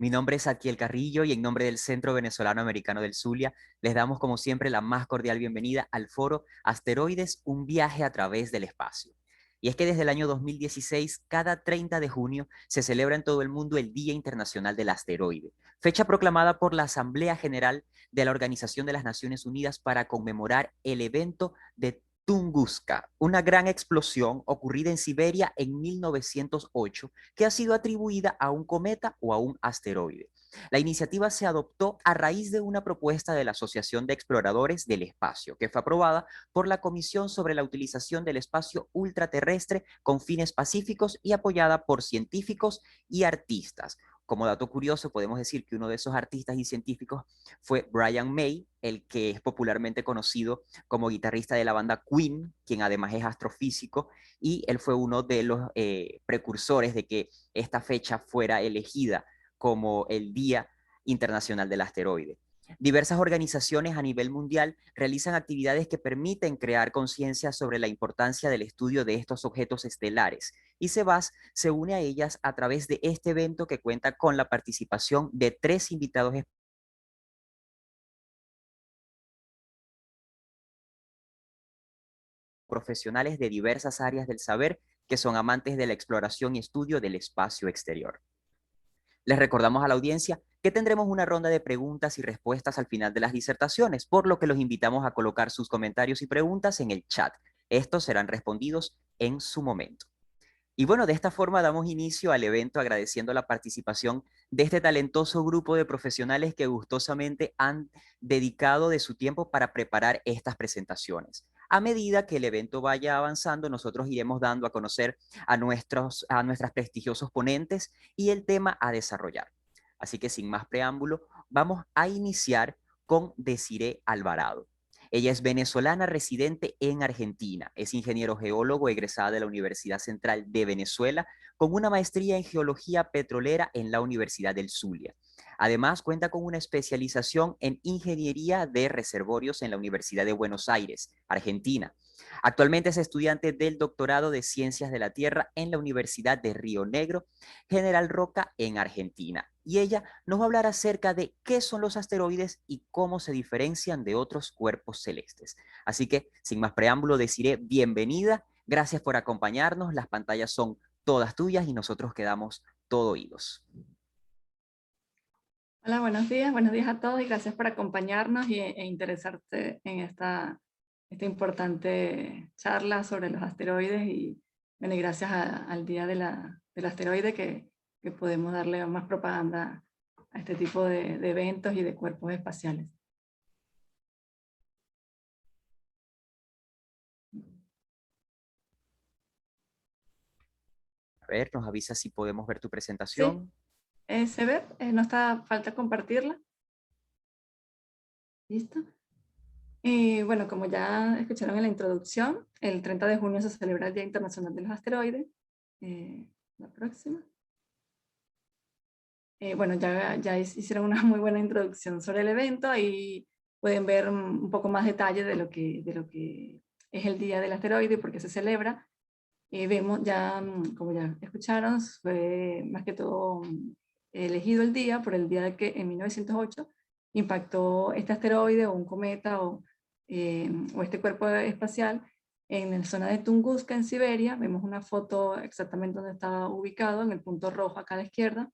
Mi nombre es Akiel Carrillo y en nombre del Centro Venezolano Americano del Zulia les damos como siempre la más cordial bienvenida al foro Asteroides, un viaje a través del espacio. Y es que desde el año 2016, cada 30 de junio, se celebra en todo el mundo el Día Internacional del Asteroide, fecha proclamada por la Asamblea General de la Organización de las Naciones Unidas para conmemorar el evento de Tunguska, una gran explosión ocurrida en Siberia en 1908 que ha sido atribuida a un cometa o a un asteroide. La iniciativa se adoptó a raíz de una propuesta de la Asociación de Exploradores del Espacio, que fue aprobada por la Comisión sobre la Utilización del Espacio Ultraterrestre con fines pacíficos y apoyada por científicos y artistas. Como dato curioso, podemos decir que uno de esos artistas y científicos fue Brian May, el que es popularmente conocido como guitarrista de la banda Queen, quien además es astrofísico, y él fue uno de los precursores de que esta fecha fuera elegida como el Día Internacional del Asteroide. Diversas organizaciones a nivel mundial realizan actividades que permiten crear conciencia sobre la importancia del estudio de estos objetos estelares y CEBAS se une a ellas a través de este evento que cuenta con la participación de 3 invitados profesionales de diversas áreas del saber que son amantes de la exploración y estudio del espacio exterior. Les recordamos a la audiencia que tendremos una ronda de preguntas y respuestas al final de las disertaciones, por lo que los invitamos a colocar sus comentarios y preguntas en el chat. Estos serán respondidos en su momento. Y bueno, de esta forma damos inicio al evento agradeciendo la participación de este talentoso grupo de profesionales que gustosamente han dedicado de su tiempo para preparar estas presentaciones. A medida que el evento vaya avanzando, nosotros iremos dando a conocer a nuestras prestigiosos ponentes y el tema a desarrollar. Así que sin más preámbulo, vamos a iniciar con Desiree Alvarado. Ella es venezolana residente en Argentina, es ingeniero geólogo egresada de la Universidad Central de Venezuela con una maestría en geología petrolera en la Universidad del Zulia. Además, cuenta con una especialización en ingeniería de reservorios en la Universidad de Buenos Aires, Argentina. Actualmente es estudiante del doctorado de Ciencias de la Tierra en la Universidad de Río Negro, General Roca en Argentina. Y ella nos va a hablar acerca de qué son los asteroides y cómo se diferencian de otros cuerpos celestes. Así que, sin más preámbulo, deciré bienvenida. Gracias por acompañarnos. Las pantallas son todas tuyas y nosotros quedamos todo oídos. Hola, buenos días a todos y gracias por acompañarnos e interesarte en esta importante charla sobre los asteroides y, bueno, y gracias al Día del Asteroide que podemos darle más propaganda a este tipo de eventos y de cuerpos espaciales. A ver, nos avisa si podemos ver tu Sí, presentación. ¿se ve? No está falta compartirla. ¿Listo? Y bueno, como ya escucharon en la introducción, el 30 de junio se celebra el Día Internacional de los Asteroides. La próxima. Bueno, ya hicieron una muy buena introducción sobre el evento. Ahí pueden ver un poco más detalle de lo que es el Día del Asteroide y por qué se celebra. Vemos ya, como ya escucharon, fue más que todo elegido el día por el día de que en 1908 impactó este asteroide o un cometa o este cuerpo espacial en la zona de Tunguska, en Siberia. Vemos una foto exactamente donde está ubicado, en el punto rojo acá a la izquierda.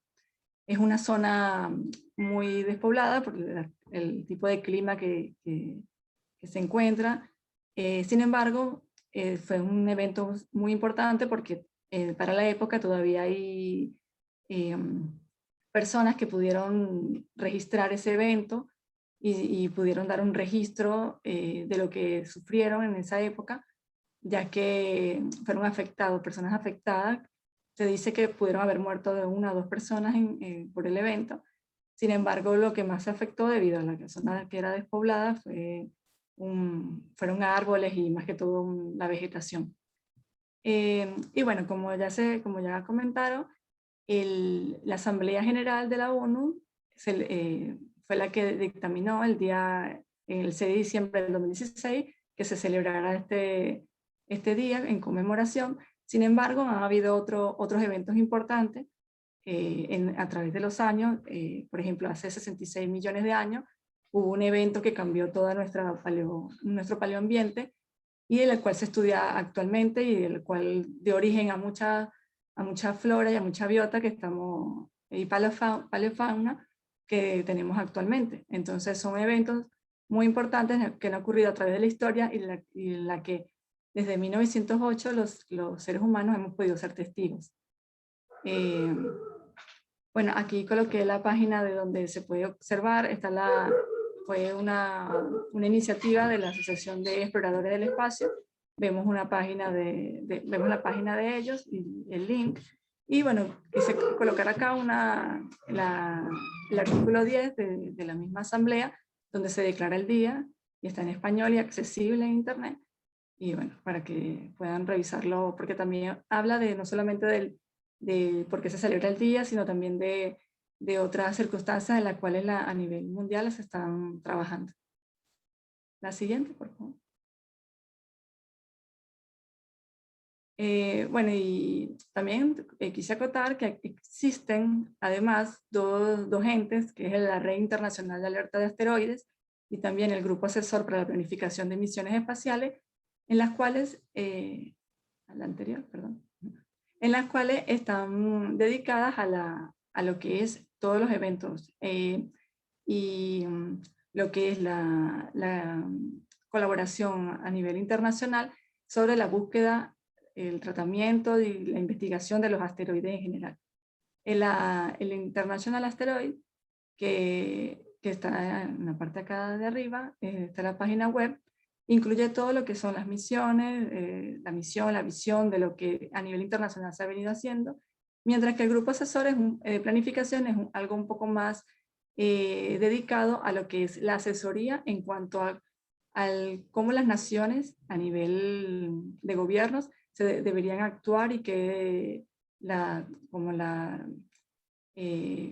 Es una zona muy despoblada por el tipo de clima que se encuentra. Sin embargo, fue un evento muy importante porque para la época todavía hay eh, personas que pudieron registrar ese evento y pudieron dar un registro de lo que sufrieron en esa época, ya que fueron afectados, personas afectadas. Se dice que pudieron haber muerto de 1 a 2 personas por el evento. Sin embargo, lo que más se afectó debido a la zona que era despoblada fueron árboles y más que todo la vegetación. Y bueno, como ya comentaron, la Asamblea General de la ONU fue la que dictaminó el 6 de diciembre del 2016 que se celebrara este día en conmemoración. Sin embargo, han habido otros eventos importantes a través de los años. Por ejemplo, hace 66 millones de años hubo un evento que cambió toda nuestro paleoambiente y el cual se estudia actualmente y el cual dio origen a mucha flora y a mucha biota que estamos, y paleofauna que tenemos actualmente. Entonces son eventos muy importantes que han ocurrido a través de la historia y en la que desde 1908 los seres humanos hemos podido ser testigos. Bueno, aquí coloqué la página de donde se puede observar. Fue una iniciativa de la Asociación de Exploradores del Espacio. Vemos una página vemos la página de ellos y el link. Y bueno, quise colocar acá el artículo 10 de la misma asamblea, donde se declara el día, y está en español y accesible en internet. Y bueno, para que puedan revisarlo, porque también habla no solamente de por qué se celebra el día, sino también de otras circunstancias en las cuales a nivel mundial se están trabajando. La siguiente, por favor. Bueno, y también quise acotar que existen además dos entes, que es la Red Internacional de Alerta de Asteroides y también el Grupo Asesor para la Planificación de Misiones Espaciales, en las cuales, la anterior, perdón, en las cuales están dedicadas a lo que es todos los eventos y lo que es la colaboración a nivel internacional sobre la búsqueda, el tratamiento y la investigación de los asteroides en general. El International Asteroid, que está en la parte acá de arriba, está la página web, incluye todo lo que son las misiones, la visión de lo que a nivel internacional se ha venido haciendo, mientras que el grupo asesor de planificación es algo un poco más dedicado a lo que es la asesoría en cuanto a cómo las naciones a nivel de gobiernos deberían actuar y que como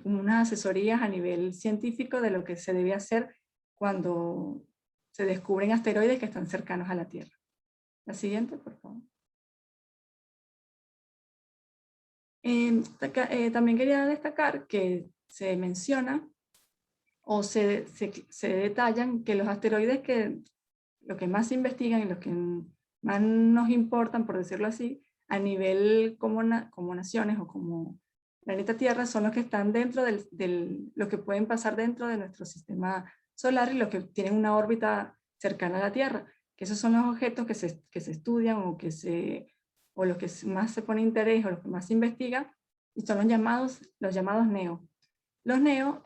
unas asesorías a nivel científico de lo que se debe hacer cuando se descubren asteroides que están cercanos a la Tierra. La siguiente, por favor. También quería destacar que se menciona o se detallan que los asteroides lo que más se investigan y los que más nos importan, por decirlo así, a nivel como naciones o como planeta Tierra, son los que están dentro los que pueden pasar dentro de nuestro sistema solar y los que tienen una órbita cercana a la Tierra, que esos son los objetos que se estudian o los que más se pone interés o los que más se investiga, y son los llamados NEO. Los NEO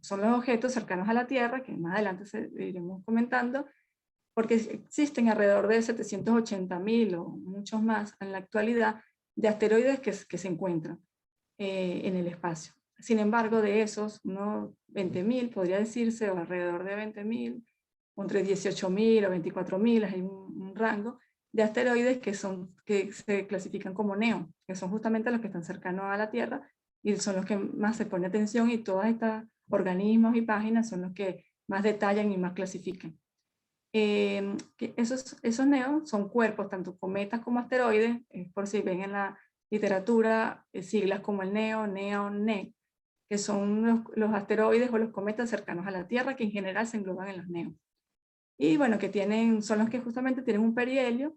son los objetos cercanos a la Tierra, que más adelante iremos comentando, porque existen alrededor de 780.000 o muchos más en la actualidad de asteroides que se encuentran en el espacio. Sin embargo, de esos, unos 20.000 podría decirse, o alrededor de 20.000, entre 18.000 o 24.000, hay un rango de asteroides que se clasifican como NEO, que son justamente los que están cercanos a la Tierra y son los que más se pone atención, y todos estos organismos y páginas son los que más detallan y más clasifican. Esos NEO son cuerpos, tanto cometas como asteroides, por si ven en la literatura siglas como el NEO, NEON, NE, que son los asteroides o los cometas cercanos a la Tierra, que en general se engloban en los NEO. Y bueno, son los que justamente tienen un perihelio,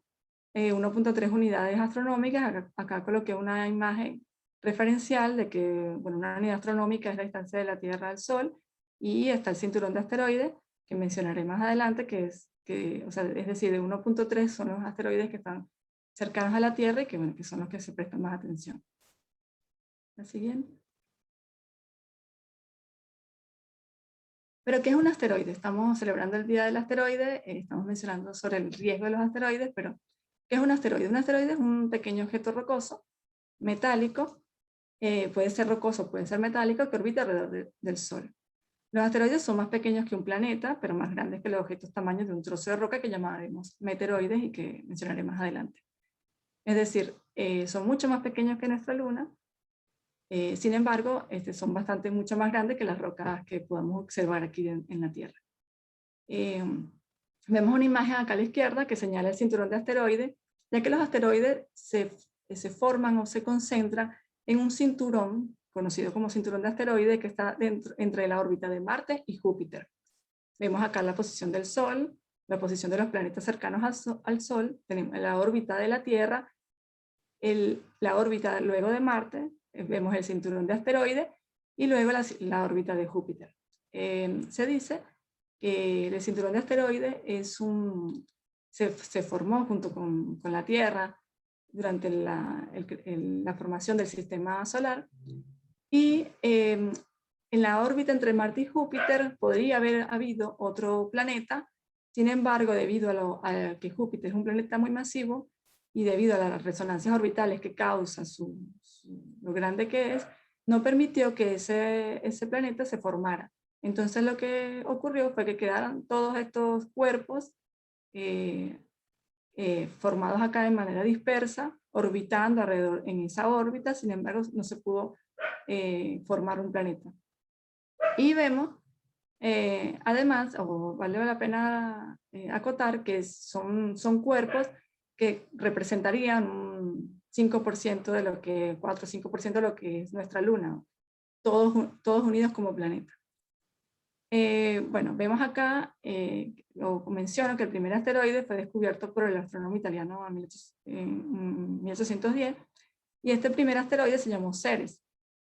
1.3 unidades astronómicas. Acá coloqué una imagen referencial de que, bueno, una unidad astronómica es la distancia de la Tierra al Sol, y está el cinturón de asteroides, que mencionaré más adelante, es decir, de 1.3 son los asteroides que están cercanos a la Tierra y que son los que se prestan más atención. La siguiente. ¿Pero qué es un asteroide? Estamos celebrando el Día del Asteroide, estamos mencionando sobre el riesgo de los asteroides, pero ¿qué es un asteroide? Un asteroide es un pequeño objeto rocoso, metálico, puede ser rocoso, puede ser metálico, que orbita alrededor del Sol. Los asteroides son más pequeños que un planeta, pero más grandes que los objetos tamaños de un trozo de roca que llamaremos meteoroides y que mencionaré más adelante. Es decir, son mucho más pequeños que nuestra Luna. Sin embargo, son mucho más grandes que las rocas que podamos observar aquí en la Tierra. Vemos una imagen acá a la izquierda que señala el cinturón de asteroides, ya que los asteroides se forman o se concentran en un cinturón conocido como cinturón de asteroides, que está entre la órbita de Marte y Júpiter. Vemos acá la posición del Sol, la posición de los planetas cercanos al Sol, tenemos la órbita de la Tierra, la órbita luego de Marte, vemos el cinturón de asteroides, y luego la órbita de Júpiter. Se dice que el cinturón de asteroides se formó junto con la Tierra durante la formación del sistema solar, y en la órbita entre Marte y Júpiter podría haber habido otro planeta. Sin embargo, debido a que Júpiter es un planeta muy masivo y debido a las resonancias orbitales que causa lo grande que es, no permitió que ese planeta se formara. Entonces lo que ocurrió fue que quedaron todos estos cuerpos formados acá de manera dispersa, orbitando alrededor en esa órbita. Sin embargo, no se pudo formar un planeta. Y vemos, además, vale la pena acotar que son cuerpos que representarían un 5% de lo que, 4 o 5% de lo que es nuestra Luna, todos unidos como planeta. Bueno, vemos acá, lo menciono, que el primer asteroide fue descubierto por el astrónomo italiano en 1810, y este primer asteroide se llamó Ceres,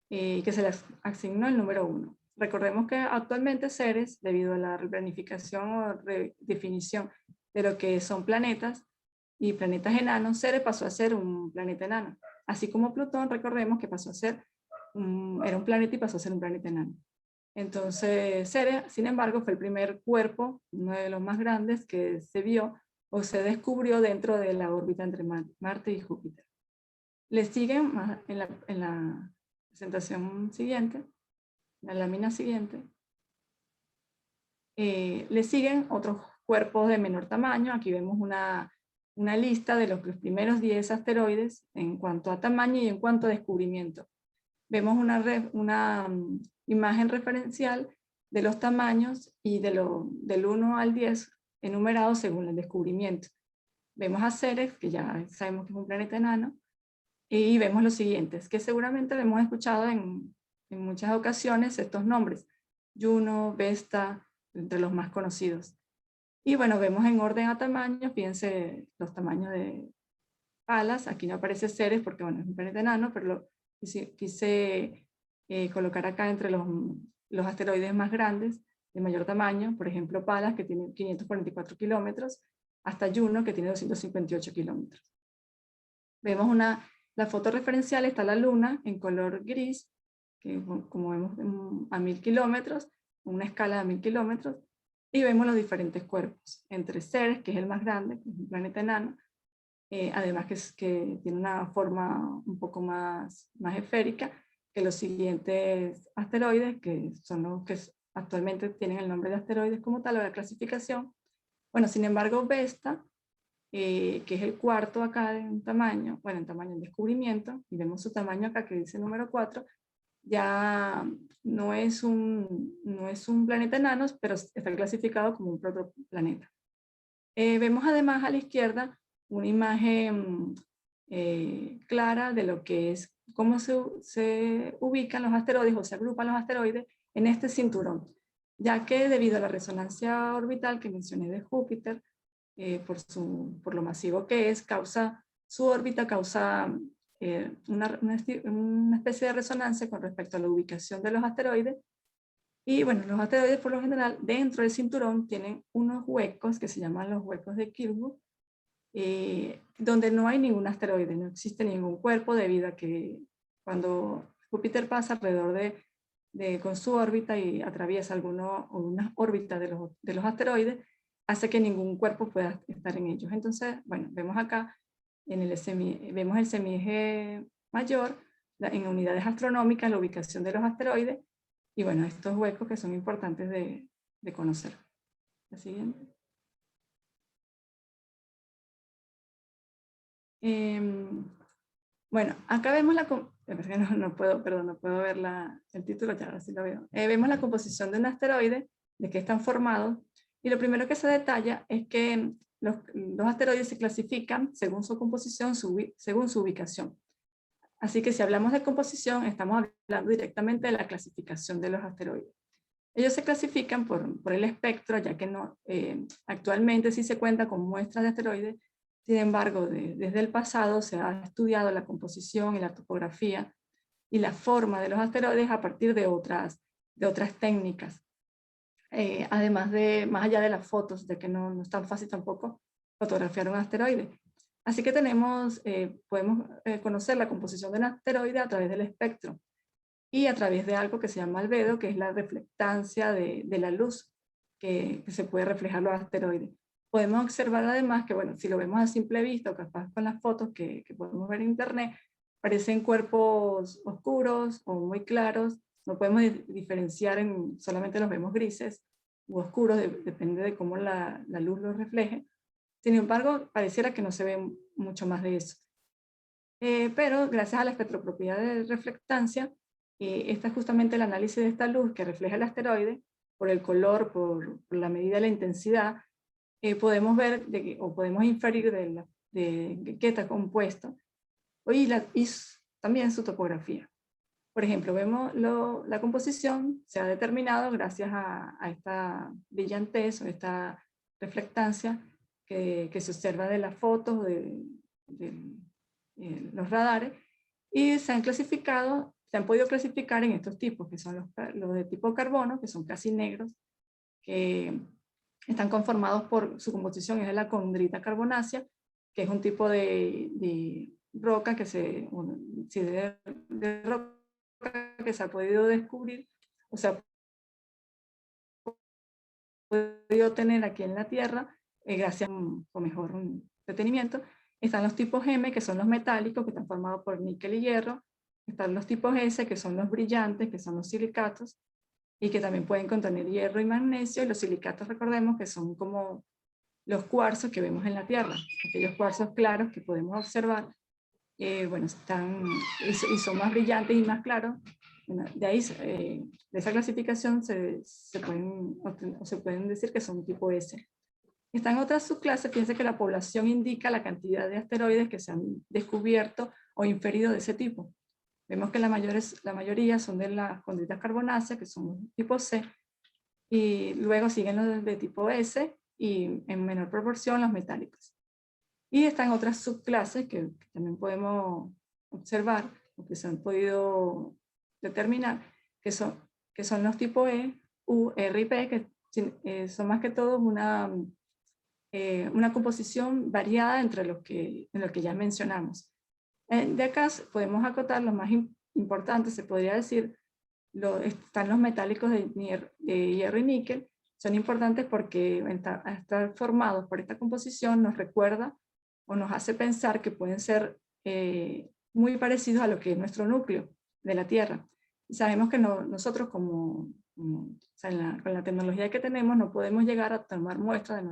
que se le asignó el número 1. Recordemos que actualmente Ceres, debido a la replanificación o redefinición de lo que son planetas y planetas enanos, Ceres pasó a ser un planeta enano. Así como Plutón, recordemos que pasó a ser era un planeta y pasó a ser un planeta enano. Entonces, Ceres, sin embargo, fue el primer cuerpo, uno de los más grandes, que se vio o se descubrió dentro de la órbita entre Marte y Júpiter. Le siguen en la presentación siguiente, la lámina siguiente, le siguen otros cuerpos de menor tamaño. Aquí vemos una lista de los primeros 10 asteroides en cuanto a tamaño y en cuanto a descubrimiento. Vemos una imagen referencial de los tamaños y del 1 al 10 enumerados según el descubrimiento. Vemos a Ceres, que ya sabemos que es un planeta enano, y vemos los siguientes, que seguramente lo hemos escuchado en muchas ocasiones, estos nombres: Juno, Vesta, entre los más conocidos. Y bueno, vemos en orden a tamaño, fíjense los tamaños de Palas. Aquí no aparece Ceres porque bueno, es un planeta enano, pero quise colocar acá entre los asteroides más grandes, de mayor tamaño. Por ejemplo, Palas, que tiene 544 kilómetros, hasta Juno, que tiene 258 kilómetros. Vemos la foto referencial, está la Luna en color gris, que como vemos a 1000 kilómetros, una escala de 1000 kilómetros, y vemos los diferentes cuerpos, entre Ceres, que es el más grande, que es un planeta enano, además que tiene una forma un poco más esférica que los siguientes asteroides, que son los que actualmente tienen el nombre de asteroides como tal, o la clasificación. Bueno, sin embargo, Vesta, que es el cuarto acá en tamaño, bueno, en tamaño en descubrimiento, y vemos su tamaño acá que dice número 4, ya no es un planeta enano, pero está clasificado como un protoplaneta. Vemos además a la izquierda una imagen clara de lo que es, cómo se ubican los asteroides o se agrupan los asteroides en este cinturón, ya que debido a la resonancia orbital que mencioné de Júpiter, por lo masivo que es, su órbita causa una especie de resonancia con respecto a la ubicación de los asteroides. Y bueno, los asteroides por lo general dentro del cinturón tienen unos huecos que se llaman los huecos de Kirby, donde no hay ningún asteroide, no existe ningún cuerpo, debido a que cuando Júpiter pasa alrededor con su órbita y atraviesa una órbita de los asteroides, hace que ningún cuerpo pueda estar en ellos. Entonces, bueno, vemos acá, vemos el semieje mayor, en unidades astronómicas, la ubicación de los asteroides, y bueno, estos huecos que son importantes de conocer. La siguiente. Bueno, acá vemos no puedo ver el título, ya ahora sí lo veo. Vemos la composición de un asteroide, de qué están formados, y lo primero que se detalla es que los asteroides se clasifican según su composición, según su ubicación. Así que si hablamos de composición, estamos hablando directamente de la clasificación de los asteroides. Ellos se clasifican por el espectro, ya que no, actualmente sí se cuenta con muestras de asteroides. Sin embargo, desde el pasado se ha estudiado la composición y la topografía y la forma de los asteroides a partir de otras técnicas. Además de, más allá de las fotos, de que no es tan fácil tampoco fotografiar un asteroide. Así que podemos conocer la composición de un asteroide a través del espectro y a través de algo que se llama albedo, que es la reflectancia de la luz que se puede reflejar los asteroides. Podemos observar además que, bueno, si lo vemos a simple vista o capaz con las fotos que podemos ver en internet, parecen cuerpos oscuros o muy claros. No podemos diferenciar, solamente los vemos grises u oscuros, depende de cómo la luz los refleje. Sin embargo, pareciera que no se ve mucho más de eso. Pero gracias a la espectropropiedad de reflectancia, esta es justamente el análisis de esta luz que refleja el asteroide, por el color, por la medida de la intensidad, podemos ver o podemos inferir de qué está compuesto y también su topografía. Por ejemplo, vemos la composición se ha determinado gracias a esta brillantez o esta reflectancia que se observa de las fotos de los radares, y se han podido clasificar en estos tipos, que son los de tipo carbono, que son casi negros, que están conformados por su composición, es de la condrita carbonácea, que es un tipo de roca de roca que se ha podido descubrir, o sea, podido tener aquí en la Tierra, gracias a mejor detenimiento. Están los tipos M, que son los metálicos, que están formados por níquel y hierro. Están los tipos S, que son los brillantes, que son los silicatos, y que también pueden contener hierro y magnesio. Y los silicatos, recordemos, que son como los cuarzos que vemos en la Tierra, aquellos cuarzos claros que podemos observar. Bueno, y son más brillantes y más claros. De ahí, de esa clasificación se pueden decir que son tipo S. Están otras subclases. Piensa que la población indica la cantidad de asteroides que se han descubierto o inferido de ese tipo. Vemos que la mayoría son de las condritas carbonáceas, que son tipo C, y luego siguen los de tipo S, y en menor proporción los metálicos. Y están otras subclases que también podemos observar, o que se han podido determinar, que son los tipo E, U, R y P, que son más que todo una composición variada entre los que ya mencionamos. De acá podemos acotar los más importantes, se podría decir. Están los metálicos de hierro y níquel. Son importantes porque estar formados por esta composición nos recuerda o nos hace pensar que pueden ser muy parecidos a lo que es nuestro núcleo de la Tierra. Y sabemos que nosotros con la tecnología que tenemos no podemos llegar a tomar muestras de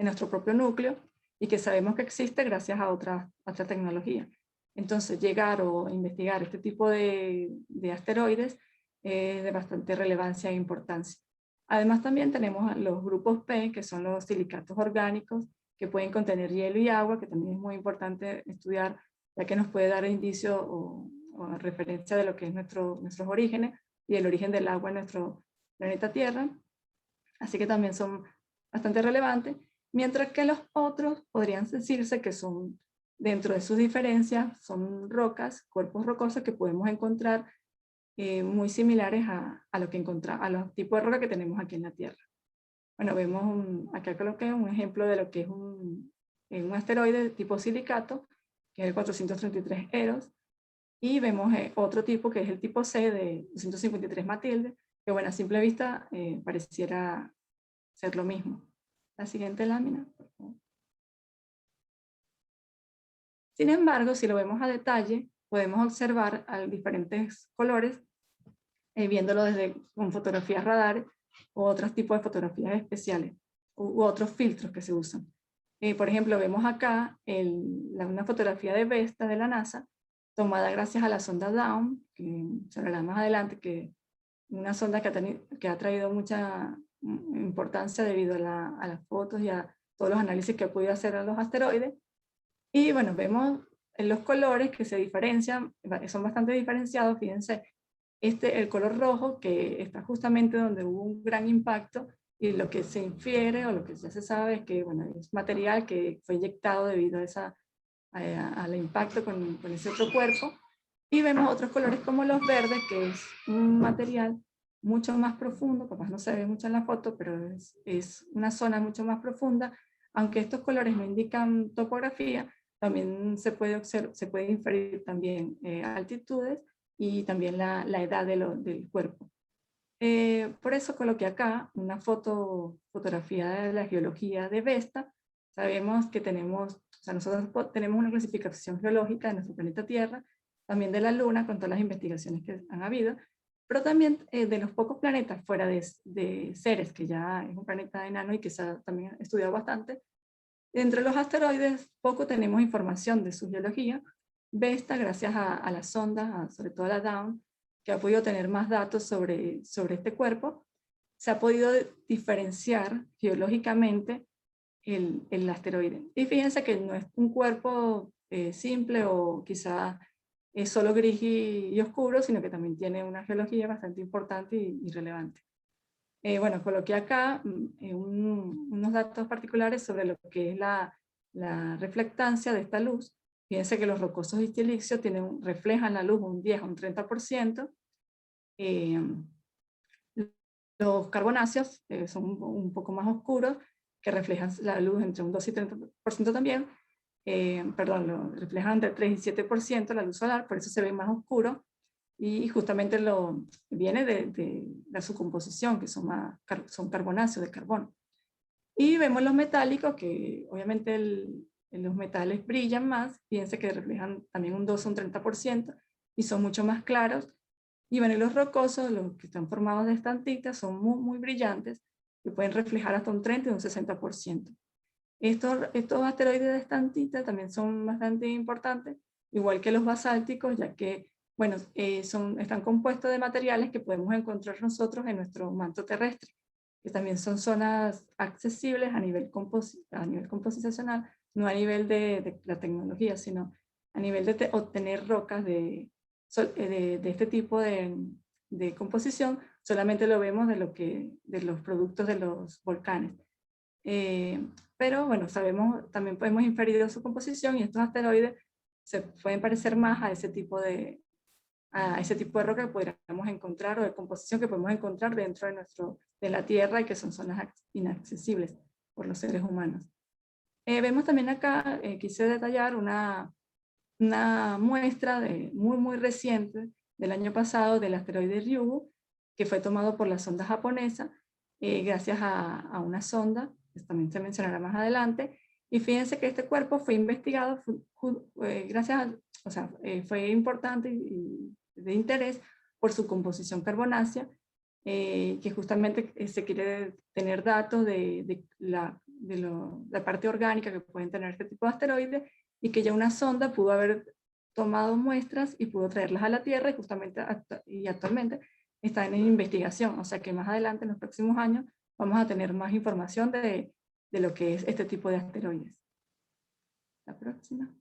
nuestro propio núcleo, y que sabemos que existe gracias a otra tecnología. Entonces, llegar o investigar este tipo de asteroides de bastante relevancia e importancia. Además, también tenemos los grupos P, que son los silicatos orgánicos, que pueden contener hielo y agua, que también es muy importante estudiar, ya que nos puede dar indicio o referencia de lo que es nuestros orígenes y el origen del agua en nuestro planeta Tierra. Así que también son bastante relevantes, mientras que los otros podrían decirse que son, dentro de sus diferencias, son rocas, cuerpos rocosos que podemos encontrar muy similares a los tipos de roca que tenemos aquí en la Tierra. Bueno, vemos acá coloqué un ejemplo de lo que es un asteroide de tipo silicato, que es el 433 Eros, y vemos otro tipo que es el tipo C de 253 Matilde, que bueno, a simple vista pareciera ser lo mismo. La siguiente lámina, por favor. Sin embargo, si lo vemos a detalle, podemos observar diferentes colores, viéndolo con fotografías radar o otros tipos de fotografías especiales u otros filtros que se usan. Por ejemplo, vemos acá una fotografía de Vesta de la NASA, tomada gracias a la sonda Dawn, que se hablará más adelante, que una sonda que ha traído mucha importancia debido a las fotos y a todos los análisis que ha podido hacer a los asteroides. Y bueno, vemos en los colores que se diferencian, son bastante diferenciados. Fíjense, el color rojo, que está justamente donde hubo un gran impacto, y lo que se infiere o lo que ya se sabe es que, bueno, es material que fue inyectado debido a al impacto con ese otro cuerpo. Y vemos otros colores como los verdes, que es un material mucho más profundo, capaz no se ve mucho en la foto, pero es una zona mucho más profunda. Aunque estos colores no indican topografía, también se puede inferir también altitudes y también la edad del cuerpo. Por eso coloqué acá una fotografía de la geología de Vesta. Sabemos que nosotros tenemos una clasificación geológica de nuestro planeta Tierra, también de la Luna, con todas las investigaciones que han habido, pero también de los pocos planetas fuera de Ceres, que ya es un planeta enano y que se ha también estudiado bastante. Entre los asteroides, poco tenemos información de su geología. Vesta, gracias a las sondas, sobre todo a la Dawn, que ha podido tener más datos sobre este cuerpo, se ha podido diferenciar geológicamente el asteroide. Y fíjense que no es un cuerpo simple o quizá es solo gris y oscuro, sino que también tiene una geología bastante importante y relevante. Bueno, coloqué acá unos datos particulares sobre lo que es la reflectancia de esta luz. Fíjense que los rocosos y silicios reflejan la luz un 10 a un 30%. Los carbonáceos son un poco más oscuros, que reflejan la luz entre un 2 y 30% también. Perdón, reflejan entre 3 y 7% la luz solar, por eso se ve más oscuro. Y justamente viene de su composición, que son carbonáceos de carbono. Y vemos los metálicos, que obviamente los metales brillan más, fíjense que reflejan también un 2 o un 30%, y son mucho más claros. Y bueno, y los rocosos, los que están formados de estantitas, son muy, muy brillantes, y pueden reflejar hasta un 30 y un 60%. Estos asteroides de estantita también son bastante importantes, igual que los basálticos, ya que bueno, están compuestos de materiales que podemos encontrar nosotros en nuestro manto terrestre, que también son zonas accesibles a nivel composicional, no a nivel de la tecnología, sino a nivel de obtener rocas de este tipo de composición. Solamente lo vemos de los productos de los volcanes. Pero bueno, también podemos inferir su composición, y estos asteroides se pueden parecer más a ese tipo de roca que podríamos encontrar, o de composición que podemos encontrar dentro de la Tierra, y que son zonas inaccesibles por los seres humanos. Vemos también acá, quise detallar una muestra muy, muy reciente del año pasado del asteroide Ryugu, que fue tomado por la sonda japonesa, gracias a una sonda, que también se mencionará más adelante. Y fíjense que este cuerpo fue investigado fue importante y de interés por su composición carbonácea, que justamente se quiere tener datos de la parte orgánica que pueden tener este tipo de asteroides, y que ya una sonda pudo haber tomado muestras y pudo traerlas a la Tierra, y justamente y actualmente están en investigación. O sea que más adelante, en los próximos años, vamos a tener más información de lo que es este tipo de asteroides. La próxima.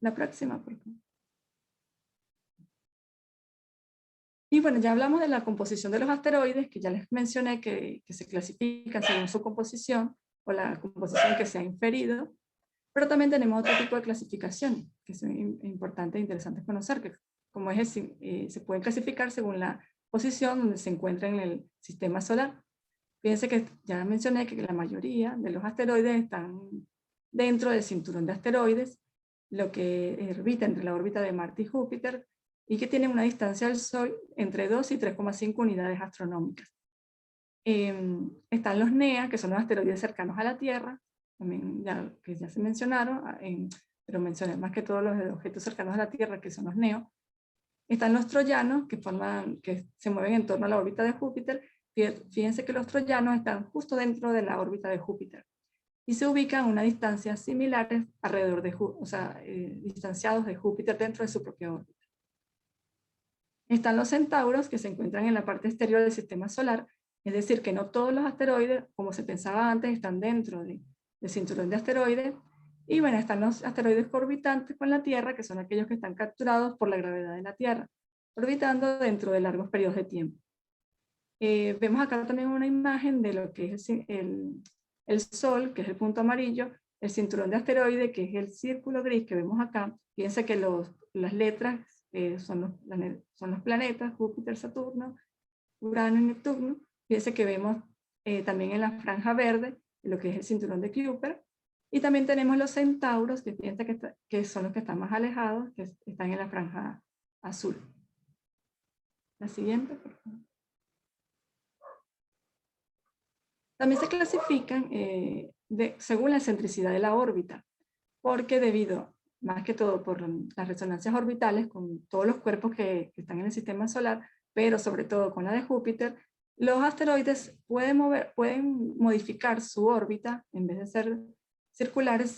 La próxima, por favor. Y bueno, ya hablamos de la composición de los asteroides, que ya les mencioné que se clasifican según su composición o la composición que se ha inferido, pero también tenemos otro tipo de clasificaciones que son importantes e interesantes conocer, que como se pueden clasificar según la posición donde se encuentra en el sistema solar. Fíjense que ya mencioné que la mayoría de los asteroides están dentro del cinturón de asteroides, lo que orbita entre la órbita de Marte y Júpiter, y que tienen una distancia al Sol entre 2 y 3,5 unidades astronómicas. Están los NEA, que son los asteroides cercanos a la Tierra, también que ya se mencionaron, pero mencioné más que todos los objetos cercanos a la Tierra, que son los NEO. Están los troyanos, que se mueven en torno a la órbita de Júpiter. Fíjense que los troyanos están justo dentro de la órbita de Júpiter, y se ubican a una distancia similares alrededor distanciados de Júpiter dentro de su propia órbita. Están los centauros, que se encuentran en la parte exterior del sistema solar, es decir, que no todos los asteroides, como se pensaba antes, están dentro del cinturón de asteroides. Y bueno, están los asteroides orbitantes con la Tierra, que son aquellos que están capturados por la gravedad de la Tierra, orbitando dentro de largos periodos de tiempo. Vemos acá también una imagen de lo que es el Sol, que es el punto amarillo, el cinturón de asteroides, que es el círculo gris que vemos acá. Fíjense que las letras son los planetas, Júpiter, Saturno, Urano y Neptuno. Fíjense que vemos también en la franja verde lo que es el cinturón de Kuiper. Y también tenemos los centauros, que fíjense que son los que están más alejados, que están en la franja azul. La siguiente, por favor. También se clasifican según la excentricidad de la órbita, porque debido, más que todo por las resonancias orbitales con todos los cuerpos que están en el sistema solar, pero sobre todo con la de Júpiter, los asteroides pueden modificar su órbita. En vez de ser circulares,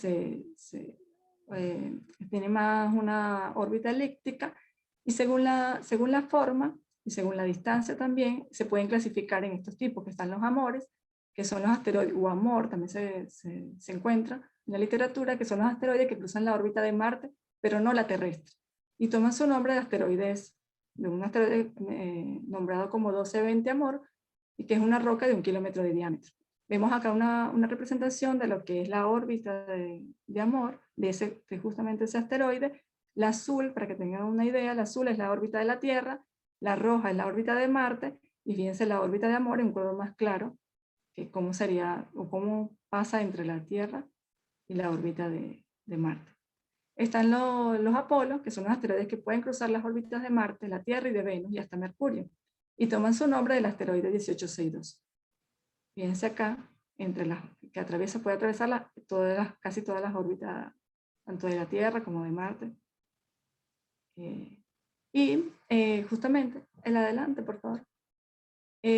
tiene más una órbita elíptica, y según la forma y según la distancia también se pueden clasificar en estos tipos, que están los amores, que son los asteroides, o amor, también se encuentra en la literatura, que son los asteroides que cruzan la órbita de Marte, pero no la terrestre, y toman su nombre de asteroides, de un asteroide nombrado como 1220 Amor, y que es una roca de 1 kilómetro de diámetro. Vemos acá una representación de lo que es la órbita de Amor, de justamente ese asteroide. La azul, para que tengan una idea, la azul es la órbita de la Tierra, la roja es la órbita de Marte, y fíjense la órbita de Amor en un color más claro, que cómo sería o cómo pasa entre la Tierra y la órbita de Marte. Están los Apolos, que son los asteroides que pueden cruzar las órbitas de Marte, la Tierra y de Venus y hasta Mercurio, y toman su nombre del asteroide 1862. Fíjense acá, que puede atravesar casi todas las órbitas, tanto de la Tierra como de Marte. Justamente, el adelante, por favor.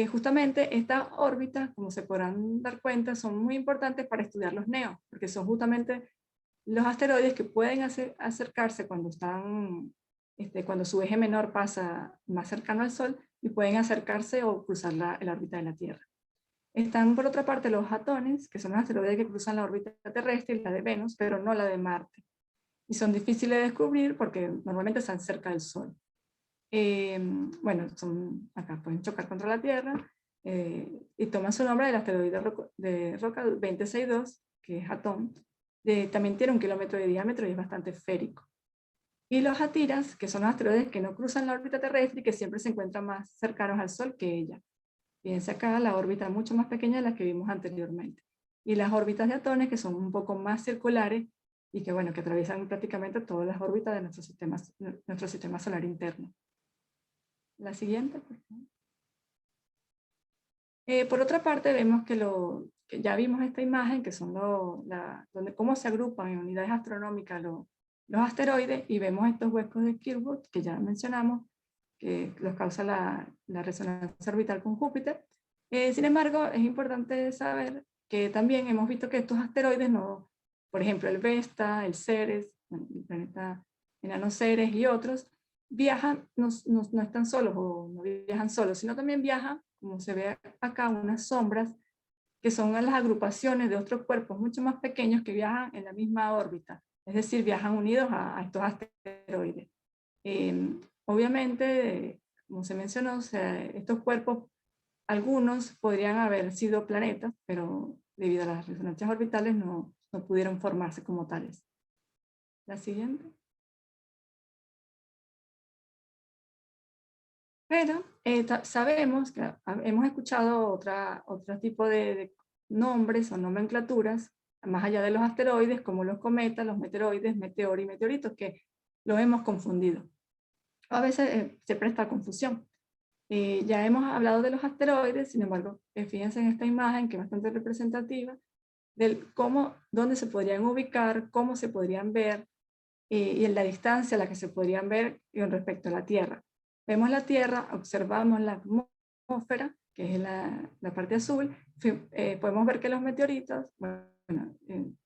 Justamente estas órbitas, como se podrán dar cuenta, son muy importantes para estudiar los NEO, porque son justamente los asteroides que pueden acercarse cuando su eje menor pasa más cercano al Sol, y pueden acercarse o cruzar la órbita de la Tierra. Están por otra parte los hatones, que son los asteroides que cruzan la órbita terrestre y la de Venus, pero no la de Marte. Y son difíciles de descubrir porque normalmente están cerca del Sol. Bueno, acá pueden chocar contra la Tierra, y toman su nombre del asteroide de roca 2062, que es Hatón. También tiene 1 kilómetro de diámetro y es bastante esférico. Y los Hatiras, que son los asteroides que no cruzan la órbita terrestre y que siempre se encuentran más cercanos al Sol que ella. Fíjense acá la órbita mucho más pequeña de la que vimos anteriormente. Y las órbitas de Hatones, que son un poco más circulares y que, bueno, que atraviesan prácticamente todas las órbitas de nuestro sistema solar interno. La siguiente, por favor. Por otra parte, vemos que ya vimos esta imagen, que son cómo se agrupan en unidades astronómicas los asteroides, y vemos estos huecos de Kirkwood, que ya mencionamos, que los causa la resonancia orbital con Júpiter. Sin embargo, es importante saber que también hemos visto que estos asteroides por ejemplo, el Vesta, el Ceres, el planeta enano Ceres y otros, viajan, no están solos o no viajan solos, sino también viajan, como se ve acá, unas sombras, que son las agrupaciones de otros cuerpos mucho más pequeños que viajan en la misma órbita, es decir, viajan unidos a estos asteroides. Obviamente, como se mencionó, estos cuerpos, algunos podrían haber sido planetas, pero debido a las resonancias orbitales no pudieron formarse como tales. La siguiente. Pero sabemos que hemos escuchado otro tipo de nombres o nomenclaturas, más allá de los asteroides, como los cometas, los meteoroides, meteoros y meteoritos, que lo hemos confundido. A veces se presta a confusión. Ya hemos hablado de los asteroides, sin embargo, fíjense en esta imagen, que es bastante representativa, dónde se podrían ubicar, cómo se podrían ver, y en la distancia a la que se podrían ver con respecto a la Tierra. Vemos la Tierra, observamos la atmósfera, que es la parte azul. Podemos ver que los meteoritos,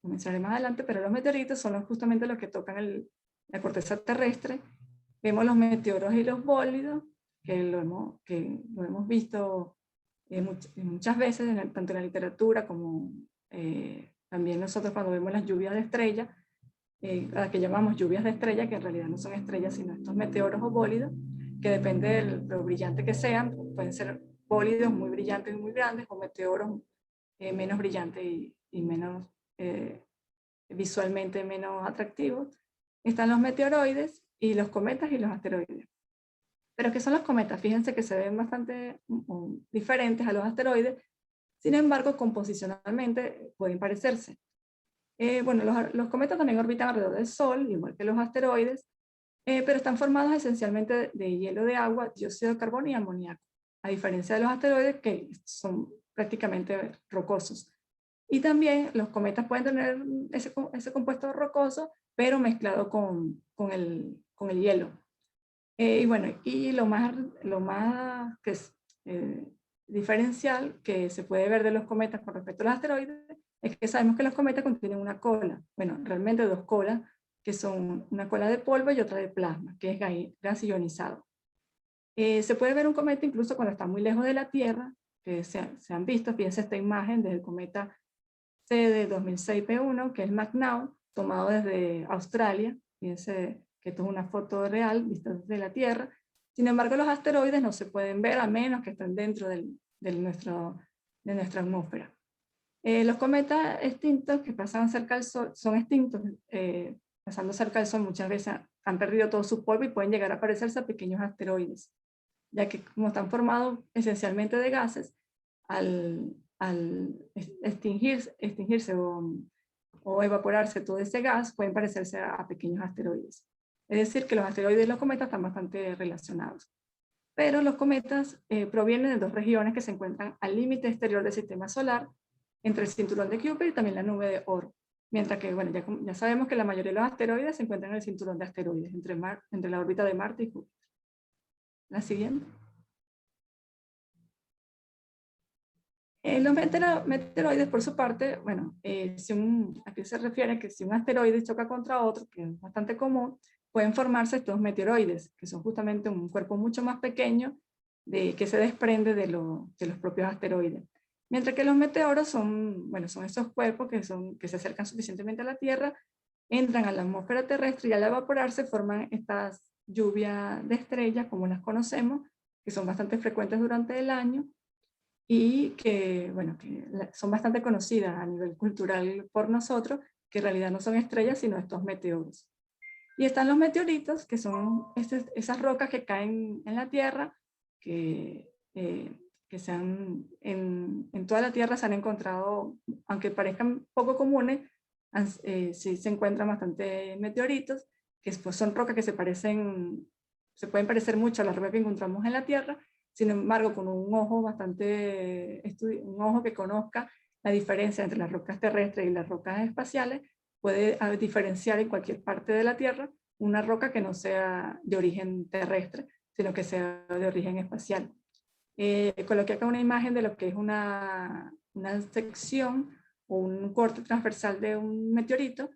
comenzaré más adelante, pero los meteoritos son justamente los que tocan la corteza terrestre. Vemos los meteoros y los bólidos, que lo hemos visto muchas veces, tanto en la literatura como también nosotros cuando vemos las lluvias de estrellas, a las que llamamos lluvias de estrellas, que en realidad no son estrellas, sino estos meteoros o bólidos, que depende de lo brillante que sean, pueden ser bólidos muy brillantes y muy grandes, o meteoros menos brillantes y menos visualmente menos atractivos. Están los meteoroides y los cometas y los asteroides. Pero ¿qué son los cometas? Fíjense que se ven bastante diferentes a los asteroides, sin embargo, composicionalmente pueden parecerse. Bueno, los cometas también orbitan alrededor del Sol, igual que los asteroides, pero están formados esencialmente de hielo de agua, dióxido de carbono y amoníaco, a diferencia de los asteroides que son prácticamente rocosos. Y también los cometas pueden tener ese compuesto rocoso, pero mezclado con el hielo. Y bueno, y lo más que es diferencial que se puede ver de los cometas con respecto a los asteroides es que sabemos que los cometas contienen una cola, bueno, realmente dos colas, que son una cola de polvo y otra de plasma, que es gas ionizado. Se puede ver un cometa incluso cuando está muy lejos de la Tierra, que se han visto, fíjense esta imagen del cometa CD 2006P1, que es McNaught, tomado desde Australia. Fíjense que esto es una foto real vista desde la Tierra. Sin embargo, los asteroides no se pueden ver a menos que estén dentro de nuestra atmósfera. Los cometas extintos que pasan cerca del Sol son extintos, pasando cerca del Sol muchas veces han perdido todo su polvo y pueden llegar a parecerse a pequeños asteroides, ya que como están formados esencialmente de gases, al extinguirse o evaporarse todo ese gas, pueden parecerse a pequeños asteroides. Es decir, que los asteroides y los cometas están bastante relacionados. Pero los cometas provienen de dos regiones que se encuentran al límite exterior del sistema solar, entre el cinturón de Kuiper y también la nube de Oort. Mientras que, bueno, ya sabemos que la mayoría de los asteroides se encuentran en el cinturón de asteroides, entre la órbita de Marte y Júpiter. La siguiente. Los meteoroides, por su parte, bueno, aquí se refiere que si un asteroide choca contra otro, que es bastante común, pueden formarse estos meteoroides, que son justamente un cuerpo mucho más pequeño que se desprende de los propios asteroides. Mientras que los meteoros son esos cuerpos que se acercan suficientemente a la Tierra, entran a la atmósfera terrestre y al evaporarse forman estas lluvias de estrellas, como las conocemos, que son bastante frecuentes durante el año, y que, bueno, que son bastante conocidas a nivel cultural por nosotros, que en realidad no son estrellas, sino estos meteoros. Y están los meteoritos, que son esas rocas que caen en la Tierra, que en toda la Tierra se han encontrado, aunque parezcan poco comunes, sí se encuentran bastante meteoritos, que pues, son rocas que se pueden parecer mucho a las rocas que encontramos en la Tierra. Sin embargo, con un ojo un ojo que conozca la diferencia entre las rocas terrestres y las rocas espaciales, puede diferenciar en cualquier parte de la Tierra una roca que no sea de origen terrestre, sino que sea de origen espacial. Coloqué acá una imagen de lo que es una sección o un corte transversal de un meteorito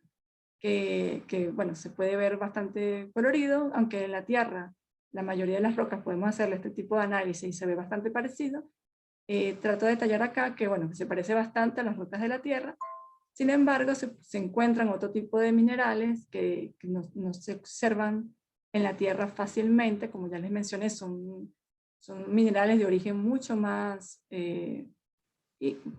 bueno, se puede ver bastante colorido, aunque en la Tierra la mayoría de las rocas podemos hacerle este tipo de análisis y se ve bastante parecido. Trato de detallar acá que, bueno, que se parece bastante a las rocas de la Tierra. Sin embargo, se encuentran otro tipo de minerales que no se observan en la Tierra fácilmente. Como ya les mencioné, son minerales de origen mucho más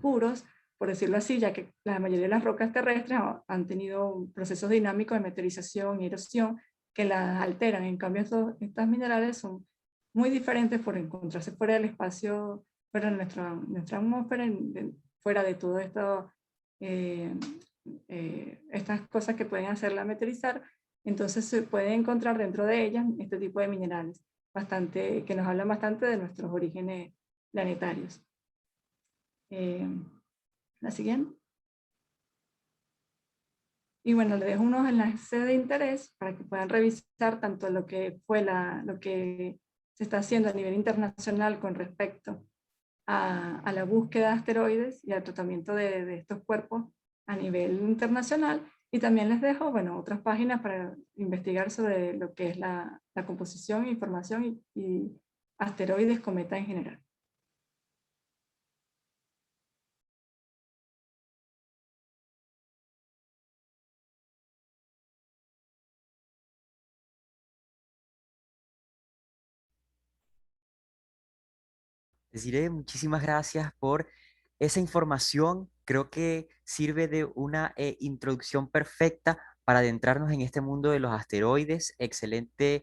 puros, por decirlo así, ya que la mayoría de las rocas terrestres han tenido procesos dinámicos de meteorización y erosión que las alteran. En cambio, estos minerales son muy diferentes por encontrarse fuera del espacio, fuera de nuestra atmósfera, fuera de todo esto, estas cosas que pueden hacerla meteorizar. Entonces se puede encontrar dentro de ellas este tipo de minerales que nos hablan bastante de nuestros orígenes planetarios. La siguiente. Y bueno, les dejo unos enlaces de interés para que puedan revisar tanto lo que lo que se está haciendo a nivel internacional con respecto a la búsqueda de asteroides y al tratamiento de estos cuerpos a nivel internacional. Y también les dejo, bueno, otras páginas para investigar sobre lo que es la composición, información y asteroides, cometas en general. Desiree, muchísimas gracias por esa información. Creo que sirve de una introducción perfecta para adentrarnos en este mundo de los asteroides. Excelente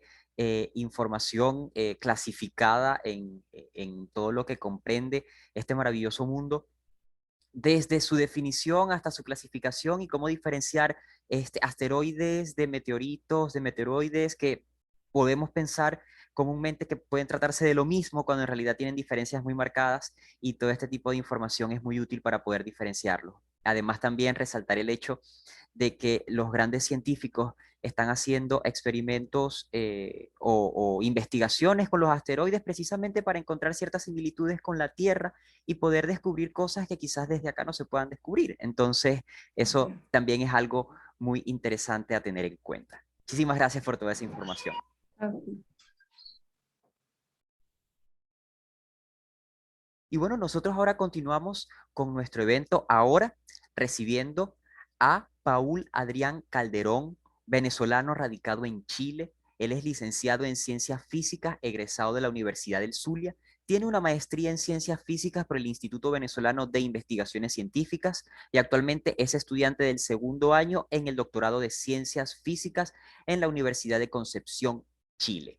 información clasificada en todo lo que comprende este maravilloso mundo, desde su definición hasta su clasificación y cómo diferenciar asteroides de meteoroides que podemos pensar comúnmente que pueden tratarse de lo mismo cuando en realidad tienen diferencias muy marcadas, y todo este tipo de información es muy útil para poder diferenciarlo. Además, también resaltar el hecho de que los grandes científicos están haciendo experimentos o investigaciones con los asteroides precisamente para encontrar ciertas similitudes con la Tierra y poder descubrir cosas que quizás desde acá no se puedan descubrir. Entonces, eso también es algo muy interesante a tener en cuenta. Muchísimas gracias por toda esa información. Y bueno, nosotros ahora continuamos con nuestro evento, ahora recibiendo a Paul Adrián Calderón, venezolano radicado en Chile. Él es licenciado en Ciencias Físicas, egresado de la Universidad del Zulia. Tiene una maestría en Ciencias Físicas por el Instituto Venezolano de Investigaciones Científicas y actualmente es estudiante del segundo año en el doctorado de Ciencias Físicas en la Universidad de Concepción, Chile.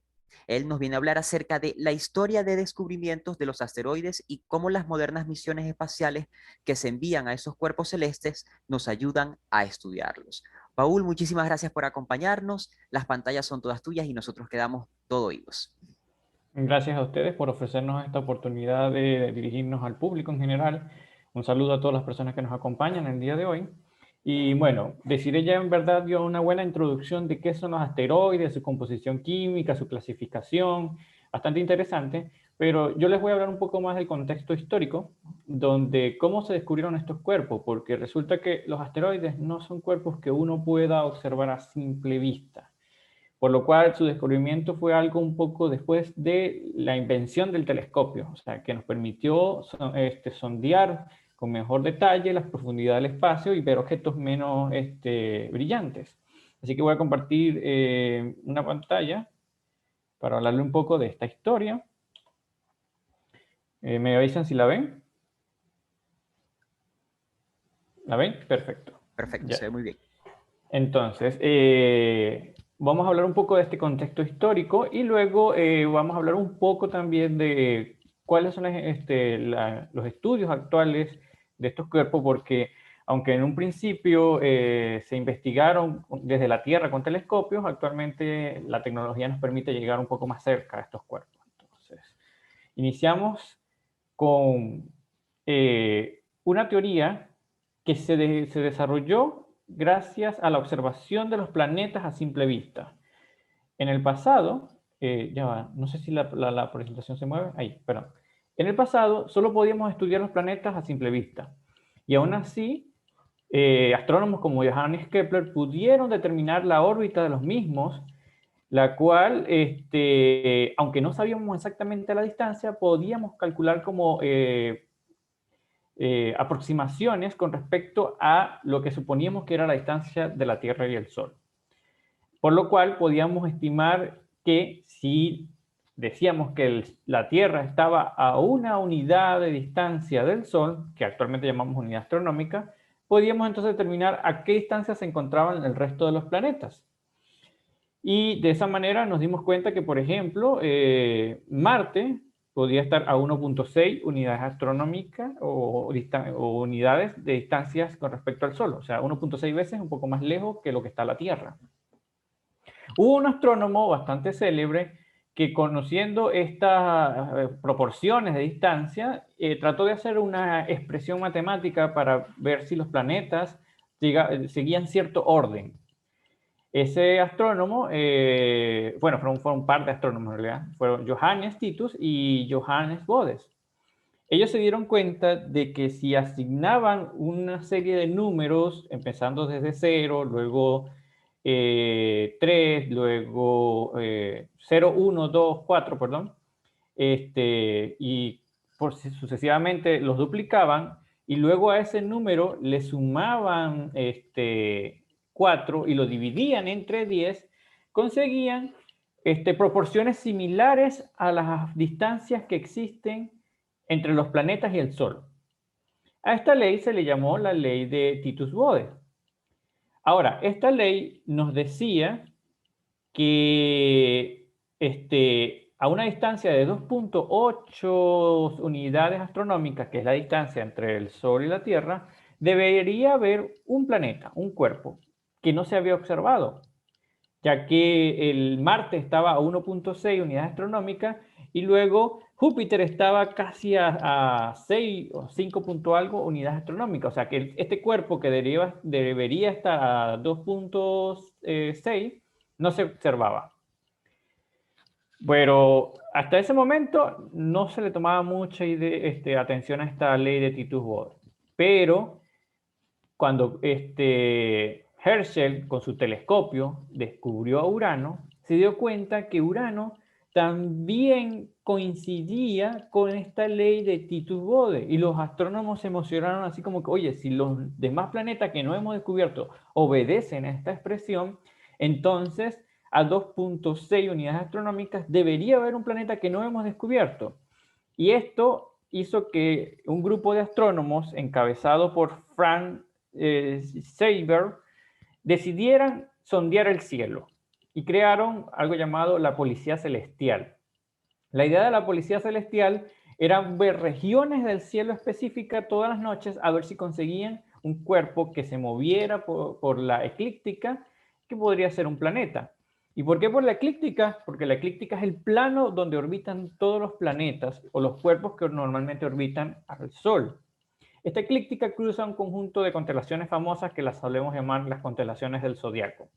Él nos viene a hablar acerca de la historia de descubrimientos de los asteroides y cómo las modernas misiones espaciales que se envían a esos cuerpos celestes nos ayudan a estudiarlos. Paul, muchísimas gracias por acompañarnos. Las pantallas son todas tuyas y nosotros quedamos todo oídos. Gracias a ustedes por ofrecernos esta oportunidad de dirigirnos al público en general. Un saludo a todas las personas que nos acompañan el día de hoy. Y bueno, Desiree ya en verdad dio una buena introducción de qué son los asteroides, su composición química, su clasificación, bastante interesante, pero yo les voy a hablar un poco más del contexto histórico, donde cómo se descubrieron estos cuerpos, porque resulta que los asteroides no son cuerpos que uno pueda observar a simple vista, por lo cual su descubrimiento fue algo un poco después de la invención del telescopio, o sea, que nos permitió sondear con mejor detalle las profundidades del espacio y ver objetos menos brillantes. Así que voy a compartir una pantalla para hablarle un poco de esta historia. ¿Me avisan si la ven? ¿La ven? Perfecto. Perfecto, Ya. se ve muy bien. Entonces, vamos a hablar un poco de este contexto histórico y luego vamos a hablar un poco también de cuáles son los estudios actuales de estos cuerpos, porque aunque en un principio se investigaron desde la Tierra con telescopios, actualmente la tecnología nos permite llegar un poco más cerca a estos cuerpos. Entonces, iniciamos con una teoría que se desarrolló gracias a la observación de los planetas a simple vista. En el pasado, ya va, no sé si la presentación se mueve, ahí, perdón. En el pasado solo podíamos estudiar los planetas a simple vista, y aún así, astrónomos como Johannes Kepler pudieron determinar la órbita de los mismos, la cual, aunque no sabíamos exactamente la distancia, podíamos calcular como aproximaciones con respecto a lo que suponíamos que era la distancia de la Tierra y el Sol. Por lo cual podíamos estimar que si decíamos que la Tierra estaba a una unidad de distancia del Sol, que actualmente llamamos unidad astronómica, podíamos entonces determinar a qué distancia se encontraban el resto de los planetas. Y de esa manera nos dimos cuenta que, por ejemplo, Marte podría estar a 1.6 unidades astronómicas o unidades de distancias con respecto al Sol. O sea, 1.6 veces un poco más lejos que lo que está la Tierra. Hubo un astrónomo bastante célebre que, conociendo estas proporciones de distancia, trató de hacer una expresión matemática para ver si los planetas seguían cierto orden. Ese astrónomo, bueno, fueron un par de astrónomos en realidad, fueron Johannes Titus y Johannes Bodes. Ellos se dieron cuenta de que si asignaban una serie de números, empezando desde 0, luego 3, luego 0, 1, 2, 4, perdón, y sucesivamente los duplicaban, y luego a ese número le sumaban 4 y lo dividían entre 10, conseguían proporciones similares a las distancias que existen entre los planetas y el Sol. A esta ley se le llamó la ley de Titus-Bode. Ahora, esta ley nos decía que a una distancia de 2.8 unidades astronómicas, que es la distancia entre el Sol y la Tierra, debería haber un planeta, un cuerpo, que no se había observado, ya que el Marte estaba a 1.6 unidades astronómicas y luego Júpiter estaba casi a 6 o 5 punto algo unidades astronómicas. O sea que este cuerpo que debería estar a 2.6 no se observaba. Pero hasta ese momento no se le tomaba mucha atención a esta ley de Titus-Bode. Pero cuando Herschel con su telescopio descubrió a Urano, se dio cuenta que Urano también coincidía con esta ley de Titus-Bode y los astrónomos se emocionaron así como que, oye, si los demás planetas que no hemos descubierto obedecen a esta expresión, entonces a 2.6 unidades astronómicas debería haber un planeta que no hemos descubierto. Y esto hizo que un grupo de astrónomos encabezado por Frank Xavier decidieran sondear el cielo y crearon algo llamado la Policía Celestial. La idea de la Policía Celestial era ver regiones del cielo específicas todas las noches a ver si conseguían un cuerpo que se moviera por la eclíptica, que podría ser un planeta. ¿Y por qué por la eclíptica? Porque la eclíptica es el plano donde orbitan todos los planetas o los cuerpos que normalmente orbitan al Sol. Esta eclíptica cruza un conjunto de constelaciones famosas que las solemos llamar las constelaciones del zodiaco.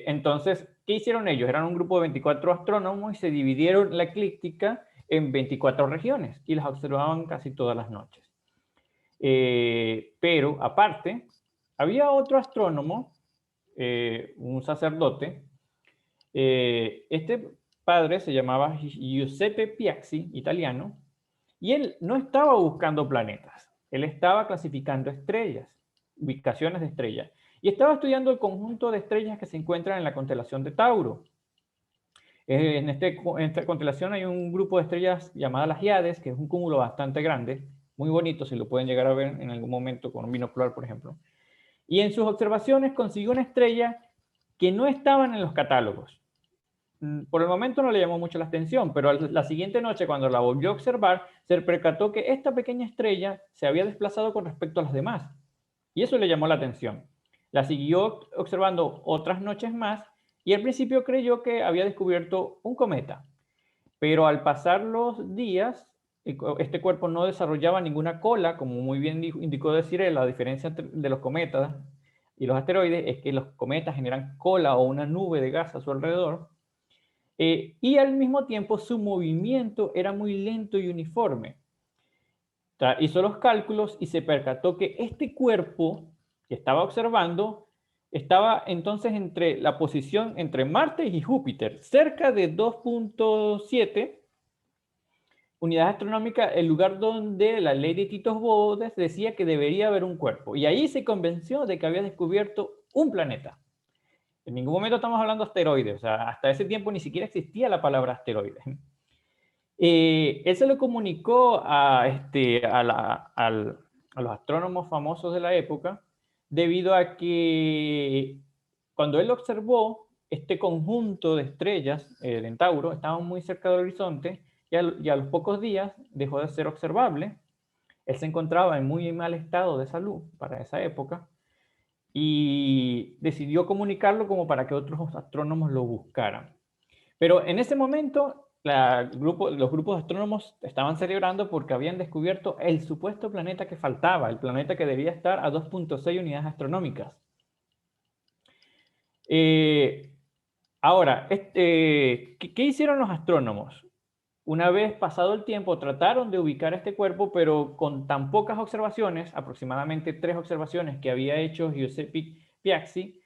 Entonces, ¿qué hicieron ellos? Eran un grupo de 24 astrónomos y se dividieron la eclíptica en 24 regiones y las observaban casi todas las noches. Pero aparte, había otro astrónomo, un sacerdote. Este padre se llamaba Giuseppe Piazzi, italiano, y él no estaba buscando planetas, él estaba clasificando estrellas, ubicaciones de estrellas, y estaba estudiando el conjunto de estrellas que se encuentran en la constelación de Tauro. En esta constelación hay un grupo de estrellas llamadas las Híades, que es un cúmulo bastante grande, muy bonito, si lo pueden llegar a ver en algún momento con un binocular, por ejemplo. Y en sus observaciones consiguió una estrella que no estaban en los catálogos. Por el momento no le llamó mucho la atención, pero la siguiente noche, cuando la volvió a observar, se percató que esta pequeña estrella se había desplazado con respecto a las demás. Y eso le llamó la atención. La siguió observando otras noches más y al principio creyó que había descubierto un cometa. Pero al pasar los días, este cuerpo no desarrollaba ninguna cola, como muy bien indicó Desiree. La diferencia de los cometas y los asteroides es que los cometas generan cola o una nube de gas a su alrededor. Y al mismo tiempo su movimiento era muy lento y uniforme. Hizo los cálculos y se percató que este cuerpo que estaba observando estaba entonces entre la posición entre Marte y Júpiter, cerca de 2.7 unidades astronómicas, el lugar donde la ley de Titus-Bode decía que debería haber un cuerpo. Y ahí se convenció de que había descubierto un planeta. En ningún momento estamos hablando de asteroides, o sea, hasta ese tiempo ni siquiera existía la palabra asteroide. Él se lo comunicó a los astrónomos famosos de la época, debido a que cuando él observó este conjunto de estrellas en Tauro, estaban muy cerca del horizonte y a los pocos días dejó de ser observable. Él se encontraba en muy mal estado de salud para esa época y decidió comunicarlo como para que otros astrónomos lo buscaran. Pero en ese momento los grupos de astrónomos estaban celebrando porque habían descubierto el supuesto planeta que faltaba, el planeta que debía estar a 2.6 unidades astronómicas. Ahora, ¿qué hicieron los astrónomos? Una vez pasado el tiempo, trataron de ubicar este cuerpo, pero con tan pocas observaciones, aproximadamente 3 observaciones que había hecho Giuseppe Piazzi,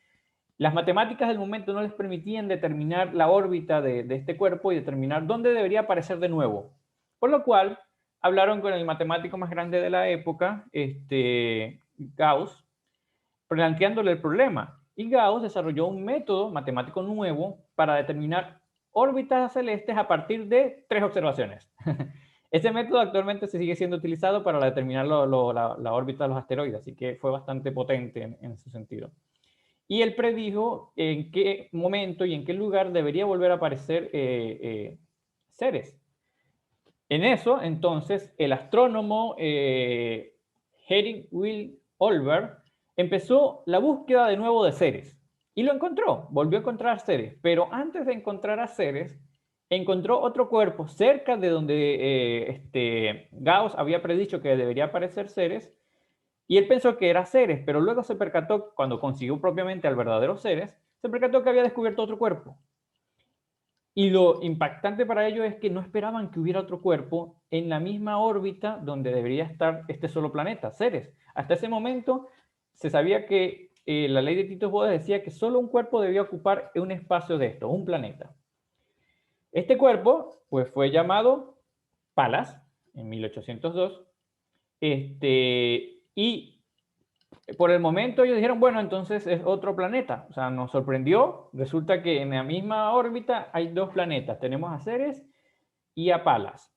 las matemáticas del momento no les permitían determinar la órbita de este cuerpo y determinar dónde debería aparecer de nuevo. Por lo cual, hablaron con el matemático más grande de la época, Gauss, planteándole el problema. Y Gauss desarrolló un método matemático nuevo para determinar órbitas celestes a partir de 3 observaciones. Ese método actualmente se sigue siendo utilizado para determinar la órbita de los asteroides, así que fue bastante potente en ese sentido. Y él predijo en qué momento y en qué lugar debería volver a aparecer Ceres. En eso, entonces, el astrónomo Henrik Will Olver empezó la búsqueda de nuevo de Ceres y lo encontró, volvió a encontrar Ceres, pero antes de encontrar a Ceres, encontró otro cuerpo cerca de donde Gauss había predicho que debería aparecer Ceres, y él pensó que era Ceres, pero luego se percató, cuando consiguió propiamente al verdadero Ceres, se percató que había descubierto otro cuerpo. Y lo impactante para ellos es que no esperaban que hubiera otro cuerpo en la misma órbita donde debería estar este solo planeta, Ceres. Hasta ese momento se sabía que la ley de Tito-Bode decía que solo un cuerpo debía ocupar un espacio de esto, un planeta. Este cuerpo pues, fue llamado Pallas en 1802 y por el momento ellos dijeron, bueno, entonces es otro planeta. O sea, nos sorprendió. Resulta que en la misma órbita hay 2 planetas. Tenemos a Ceres y a Pallas.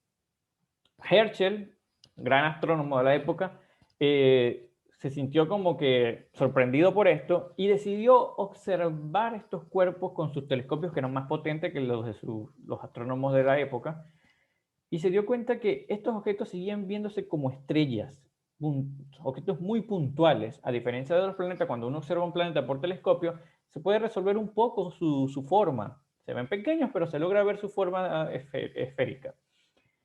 Herschel, gran astrónomo de la época, se sintió como que sorprendido por esto y decidió observar estos cuerpos con sus telescopios que eran más potentes que los de los astrónomos de la época. Y se dio cuenta que estos objetos seguían viéndose como estrellas, objetos muy puntuales. A diferencia de los planetas, cuando uno observa un planeta por telescopio, se puede resolver un poco su forma. Se ven pequeños, pero se logra ver su forma esférica.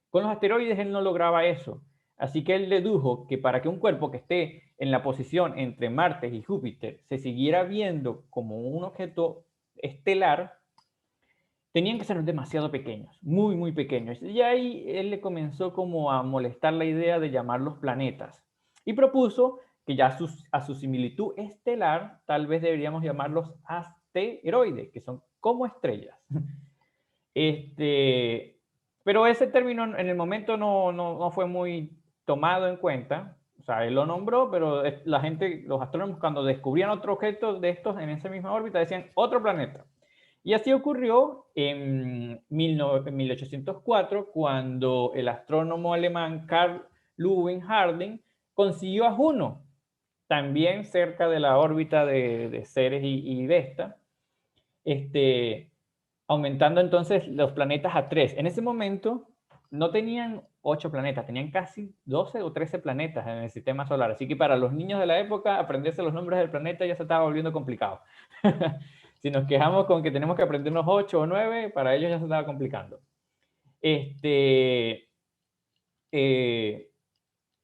Con los asteroides él no lograba eso. Así que él dedujo que para que un cuerpo que esté en la posición entre Marte y Júpiter se siguiera viendo como un objeto estelar, tenían que ser demasiado pequeños, muy, muy pequeños. Y ahí él le comenzó como a molestar la idea de llamarlos planetas. Y propuso que ya a su similitud estelar, tal vez deberíamos llamarlos asteroides, que son como estrellas. Pero ese término en el momento no fue muy tomado en cuenta. O sea, él lo nombró, pero la gente, los astrónomos, cuando descubrían otro objeto de estos en esa misma órbita, decían otro planeta. Y así ocurrió en 1804, cuando el astrónomo alemán Carl Ludwig Harding consiguió a Juno, también cerca de la órbita de Ceres y Vesta, aumentando entonces los planetas a 3. En ese momento no tenían 8 planetas, tenían casi 12 o 13 planetas en el sistema solar. Así que para los niños de la época, aprenderse los nombres del planeta ya se estaba volviendo complicado. Si nos quejamos con que tenemos que aprendernos 8 o 9, para ellos ya se estaba complicando.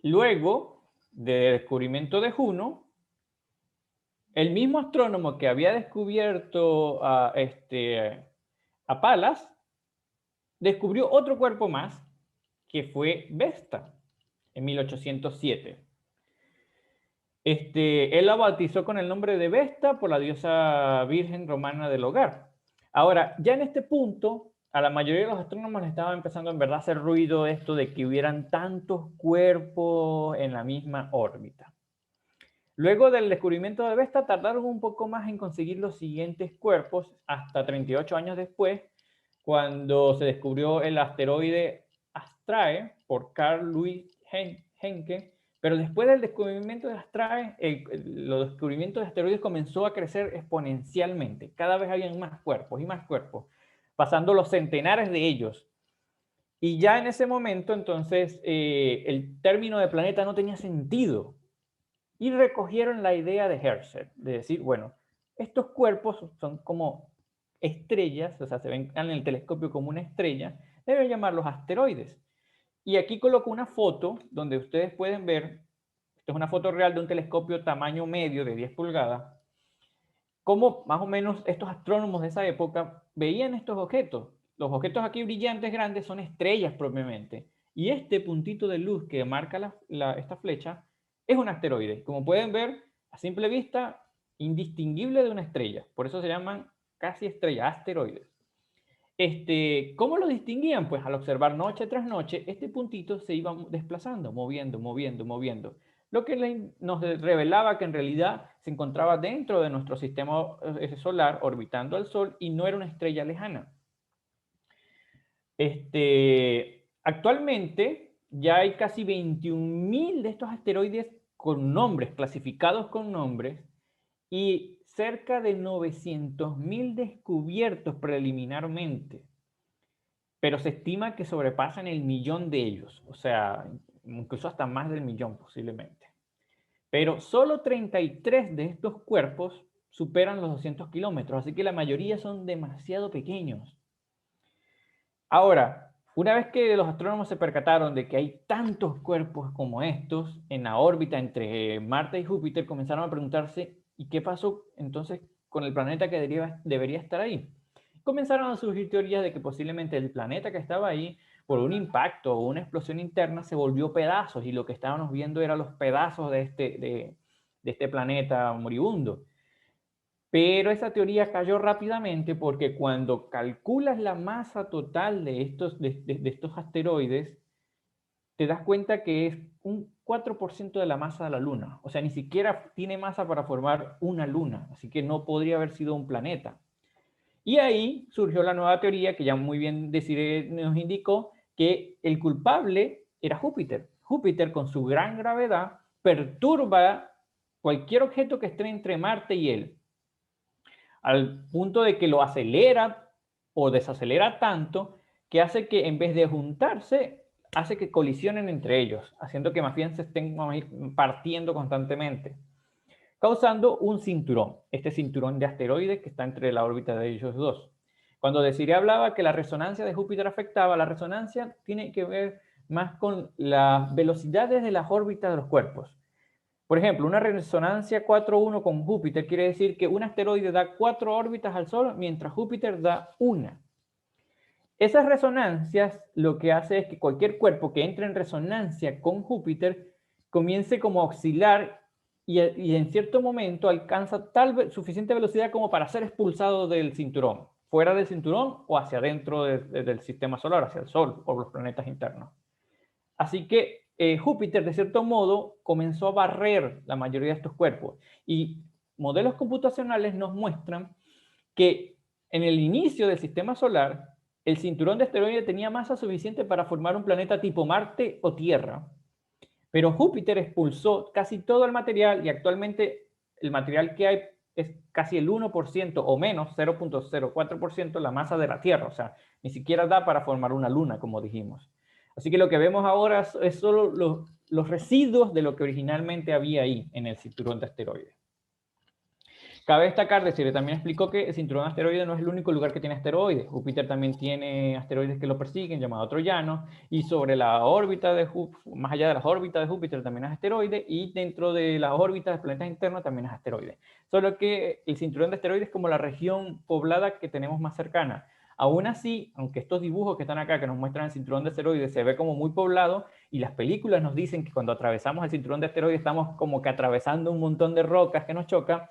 Luego del descubrimiento de Juno, el mismo astrónomo que había descubierto a Pallas, descubrió otro cuerpo más, que fue Vesta, en 1807. Él la bautizó con el nombre de Vesta por la diosa virgen romana del hogar. Ahora, ya en este punto, a la mayoría de los astrónomos les estaba empezando en verdad a hacer ruido esto de que hubieran tantos cuerpos en la misma órbita. Luego del descubrimiento de Vesta, tardaron un poco más en conseguir los siguientes cuerpos, hasta 38 años después, cuando se descubrió el asteroide Astrae por Carl Louis Henke. Pero después del descubrimiento de Astrae, los descubrimientos de asteroides comenzó a crecer exponencialmente. Cada vez habían más cuerpos y más cuerpos, pasando los centenares de ellos. Y ya en ese momento, entonces, el término de planeta no tenía sentido. Y recogieron la idea de Herschel, de decir, bueno, estos cuerpos son como estrellas, o sea, se ven en el telescopio como una estrella, deben llamarlos asteroides. Y aquí coloco una foto donde ustedes pueden ver, esta es una foto real de un telescopio tamaño medio de 10 pulgadas, cómo más o menos estos astrónomos de esa época veían estos objetos. Los objetos aquí brillantes grandes son estrellas propiamente. Y este puntito de luz que marca esta flecha es un asteroide. Como pueden ver, a simple vista, indistinguible de una estrella. Por eso se llaman casi estrellas, asteroides. ¿Cómo lo distinguían? Pues al observar noche tras noche, este puntito se iba desplazando, moviendo. Lo que nos revelaba que en realidad se encontraba dentro de nuestro sistema solar, orbitando al Sol, y no era una estrella lejana. Actualmente ya hay casi 21.000 de estos asteroides con nombres, clasificados con nombres, y cerca de 900.000 descubiertos preliminarmente. Pero se estima que sobrepasan el 1.000.000 de ellos, o sea, incluso hasta más del 1.000.000 posiblemente. Pero solo 33 de estos cuerpos superan los 200 kilómetros, así que la mayoría son demasiado pequeños. Ahora, una vez que los astrónomos se percataron de que hay tantos cuerpos como estos en la órbita entre Marte y Júpiter, comenzaron a preguntarse, ¿y qué pasó entonces con el planeta que debería estar ahí? Comenzaron a surgir teorías de que posiblemente el planeta que estaba ahí, por un impacto o una explosión interna, se volvió pedazos y lo que estábamos viendo eran los pedazos de este planeta moribundo. Pero esa teoría cayó rápidamente porque cuando calculas la masa total de estos asteroides, te das cuenta que es un 4% de la masa de la Luna. O sea, ni siquiera tiene masa para formar una luna, así que no podría haber sido un planeta. Y ahí surgió la nueva teoría que ya muy bien Desiree nos indicó, que el culpable era Júpiter. Júpiter, con su gran gravedad, perturba cualquier objeto que esté entre Marte y él, al punto de que lo acelera o desacelera tanto que hace que en vez de juntarse, hace que colisionen entre ellos, haciendo que más bien se estén partiendo constantemente, causando un cinturón, este cinturón de asteroides que está entre la órbita de ellos dos. Cuando Desiree hablaba que la resonancia de Júpiter afectaba, la resonancia tiene que ver más con las velocidades de las órbitas de los cuerpos. Por ejemplo, una resonancia 4-1 con Júpiter quiere decir que un asteroide da 4 órbitas al Sol, mientras Júpiter da una. Esas resonancias lo que hace es que cualquier cuerpo que entre en resonancia con Júpiter comience como a oscilar y en cierto momento alcanza suficiente velocidad como para ser expulsado del cinturón, fuera del cinturón o hacia adentro del sistema solar, hacia el Sol o los planetas internos. Así que Júpiter, de cierto modo, comenzó a barrer la mayoría de estos cuerpos. Y modelos computacionales nos muestran que en el inicio del sistema solar, el cinturón de asteroides tenía masa suficiente para formar un planeta tipo Marte o Tierra. Pero Júpiter expulsó casi todo el material y actualmente el material que hay es casi el 1% o menos, 0.04% la masa de la Tierra. O sea, ni siquiera da para formar una luna, como dijimos. Así que lo que vemos ahora es solo los residuos de lo que originalmente había ahí en el cinturón de asteroides. Cabe destacar, Desiree también explicó que el cinturón de asteroides no es el único lugar que tiene asteroides. Júpiter también tiene asteroides que lo persiguen, llamados troyanos, y sobre la órbita de Júpiter, más allá de las órbitas de Júpiter también es asteroide, y dentro de las órbitas de planetas internos también es asteroide. Solo que el cinturón de asteroides es como la región poblada que tenemos más cercana. Aún así, aunque estos dibujos que están acá, que nos muestran el cinturón de asteroides, se ve como muy poblado, y las películas nos dicen que cuando atravesamos el cinturón de asteroides estamos como que atravesando un montón de rocas que nos chocan.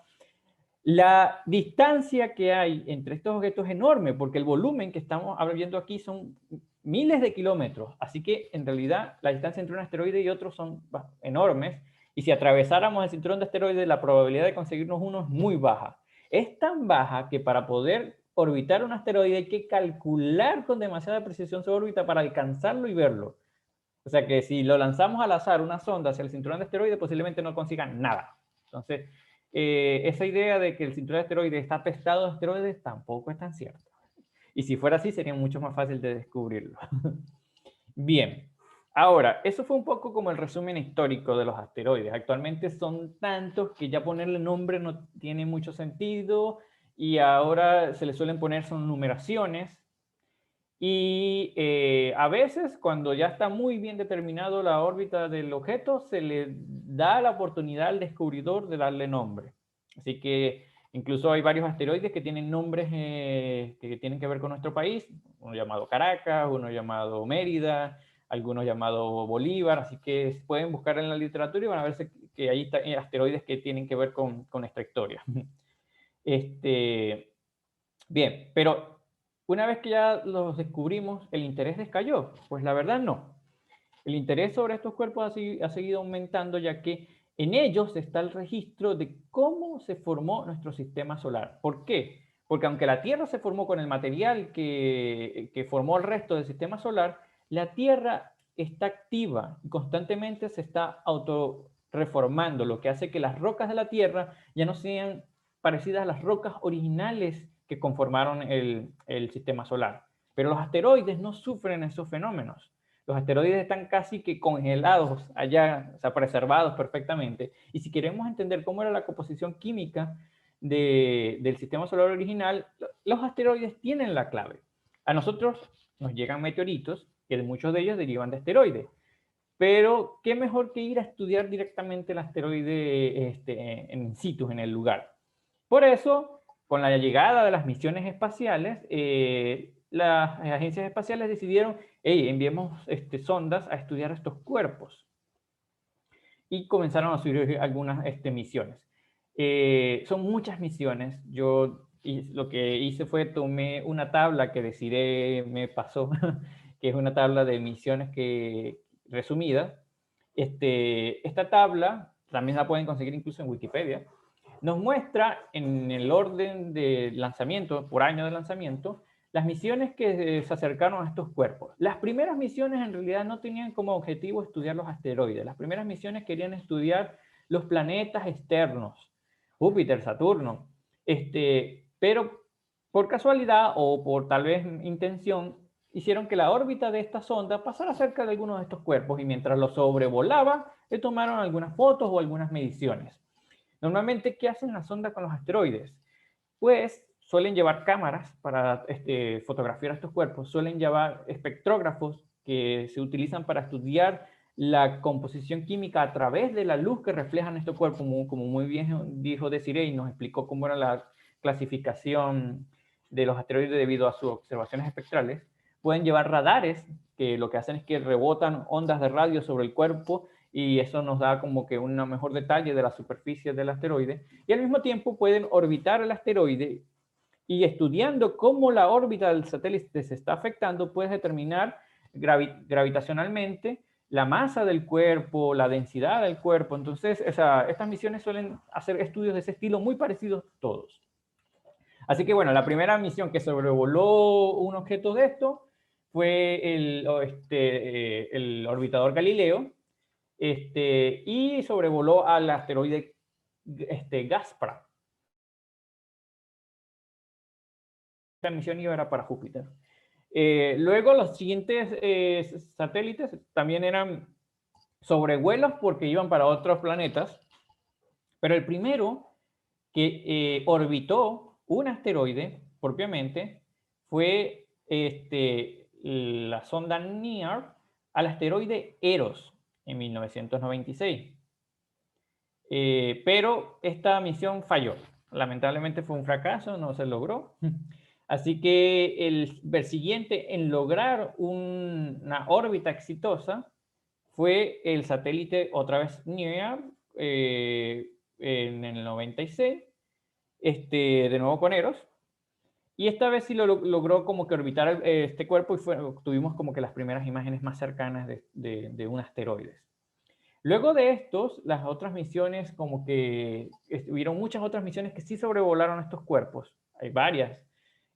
La distancia que hay entre estos objetos es enorme, porque el volumen que estamos viendo aquí son miles de kilómetros, así que en realidad la distancia entre un asteroide y otro son enormes, y si atravesáramos el cinturón de asteroides, la probabilidad de conseguirnos uno es muy baja. Es tan baja que para poder orbitar un asteroide hay que calcular con demasiada precisión su órbita para alcanzarlo y verlo. O sea que si lo lanzamos al azar, una sonda hacia el cinturón de asteroides, posiblemente no consigan nada. Entonces, esa idea de que el cinturón de asteroides está apestado de asteroides tampoco es tan cierta. Y si fuera así, sería mucho más fácil de descubrirlo. Bien, ahora, eso fue un poco como el resumen histórico de los asteroides. Actualmente son tantos que ya ponerle nombre no tiene mucho sentido y ahora se le suelen poner son numeraciones. Y a veces, cuando ya está muy bien determinado la órbita del objeto, se le da la oportunidad al descubridor de darle nombre. Así que incluso hay varios asteroides que tienen nombres que tienen que ver con nuestro país, uno llamado Caracas, uno llamado Mérida, algunos llamados Bolívar, así que pueden buscar en la literatura y van a ver que ahí están asteroides que tienen que ver con nuestra historia. Bien, pero una vez que ya los descubrimos, ¿el interés descayó? Pues la verdad no. El interés sobre estos cuerpos ha seguido aumentando, ya que en ellos está el registro de cómo se formó nuestro sistema solar. ¿Por qué? porque aunque la Tierra se formó con el material que formó el resto del sistema solar, la Tierra está activa y constantemente se está autorreformando, lo que hace que las rocas de la Tierra ya no sean parecidas a las rocas originales que conformaron el sistema solar. Pero los asteroides no sufren esos fenómenos. Los asteroides están casi que congelados allá, o sea, preservados perfectamente. Y si queremos entender cómo era la composición química del sistema solar original, los asteroides tienen la clave. A nosotros nos llegan meteoritos, que muchos de ellos derivan de asteroides. Pero, ¿qué mejor que ir a estudiar directamente el asteroide en situ, en el lugar? Por eso, con la llegada de las misiones espaciales, las agencias espaciales decidieron, hey, enviemos sondas a estudiar estos cuerpos. Y comenzaron a subir algunas misiones. Son muchas misiones. Yo lo que hice fue tomé una tabla que Desiree me pasó, que es una tabla de misiones resumida. Esta tabla también la pueden conseguir incluso en Wikipedia. Nos muestra en el orden de lanzamiento, por año de lanzamiento, las misiones que se acercaron a estos cuerpos. Las primeras misiones en realidad no tenían como objetivo estudiar los asteroides. Las primeras misiones querían estudiar los planetas externos, Júpiter, Saturno. Pero por casualidad o por tal vez intención, hicieron que la órbita de esta sonda pasara cerca de algunos de estos cuerpos y mientras lo sobrevolaba, le tomaron algunas fotos o algunas mediciones. Normalmente, ¿qué hacen las sondas con los asteroides? Pues suelen llevar cámaras para fotografiar estos cuerpos, suelen llevar espectrógrafos que se utilizan para estudiar la composición química a través de la luz que reflejan estos cuerpos, como muy bien dijo Desiree y nos explicó cómo era la clasificación de los asteroides debido a sus observaciones espectrales. Pueden llevar radares que lo que hacen es que rebotan ondas de radio sobre el cuerpo y eso nos da como que un mejor detalle de la superficie del asteroide, y al mismo tiempo pueden orbitar el asteroide y estudiando cómo la órbita del satélite se está afectando, puedes determinar gravitacionalmente la masa del cuerpo, la densidad del cuerpo. Entonces, estas misiones suelen hacer estudios de ese estilo muy parecidos todos. Así que bueno, la primera misión que sobrevoló un objeto de esto fue el orbitador Galileo, y sobrevoló al asteroide Gaspra. La misión era para Júpiter. Luego los siguientes satélites también eran sobrevuelos porque iban para otros planetas, pero el primero que orbitó un asteroide propiamente fue la sonda NEAR al asteroide Eros en 1996. Pero esta misión falló. Lamentablemente fue un fracaso, no se logró. Así que el siguiente en lograr una órbita exitosa fue el satélite, otra vez NEAR, en el 96, de nuevo con Eros. Y esta vez sí lo logró como que orbitar este cuerpo y tuvimos como que las primeras imágenes más cercanas de un asteroide. Luego de estos, las otras misiones, como que hubieron muchas otras misiones que sí sobrevolaron estos cuerpos. Hay varias.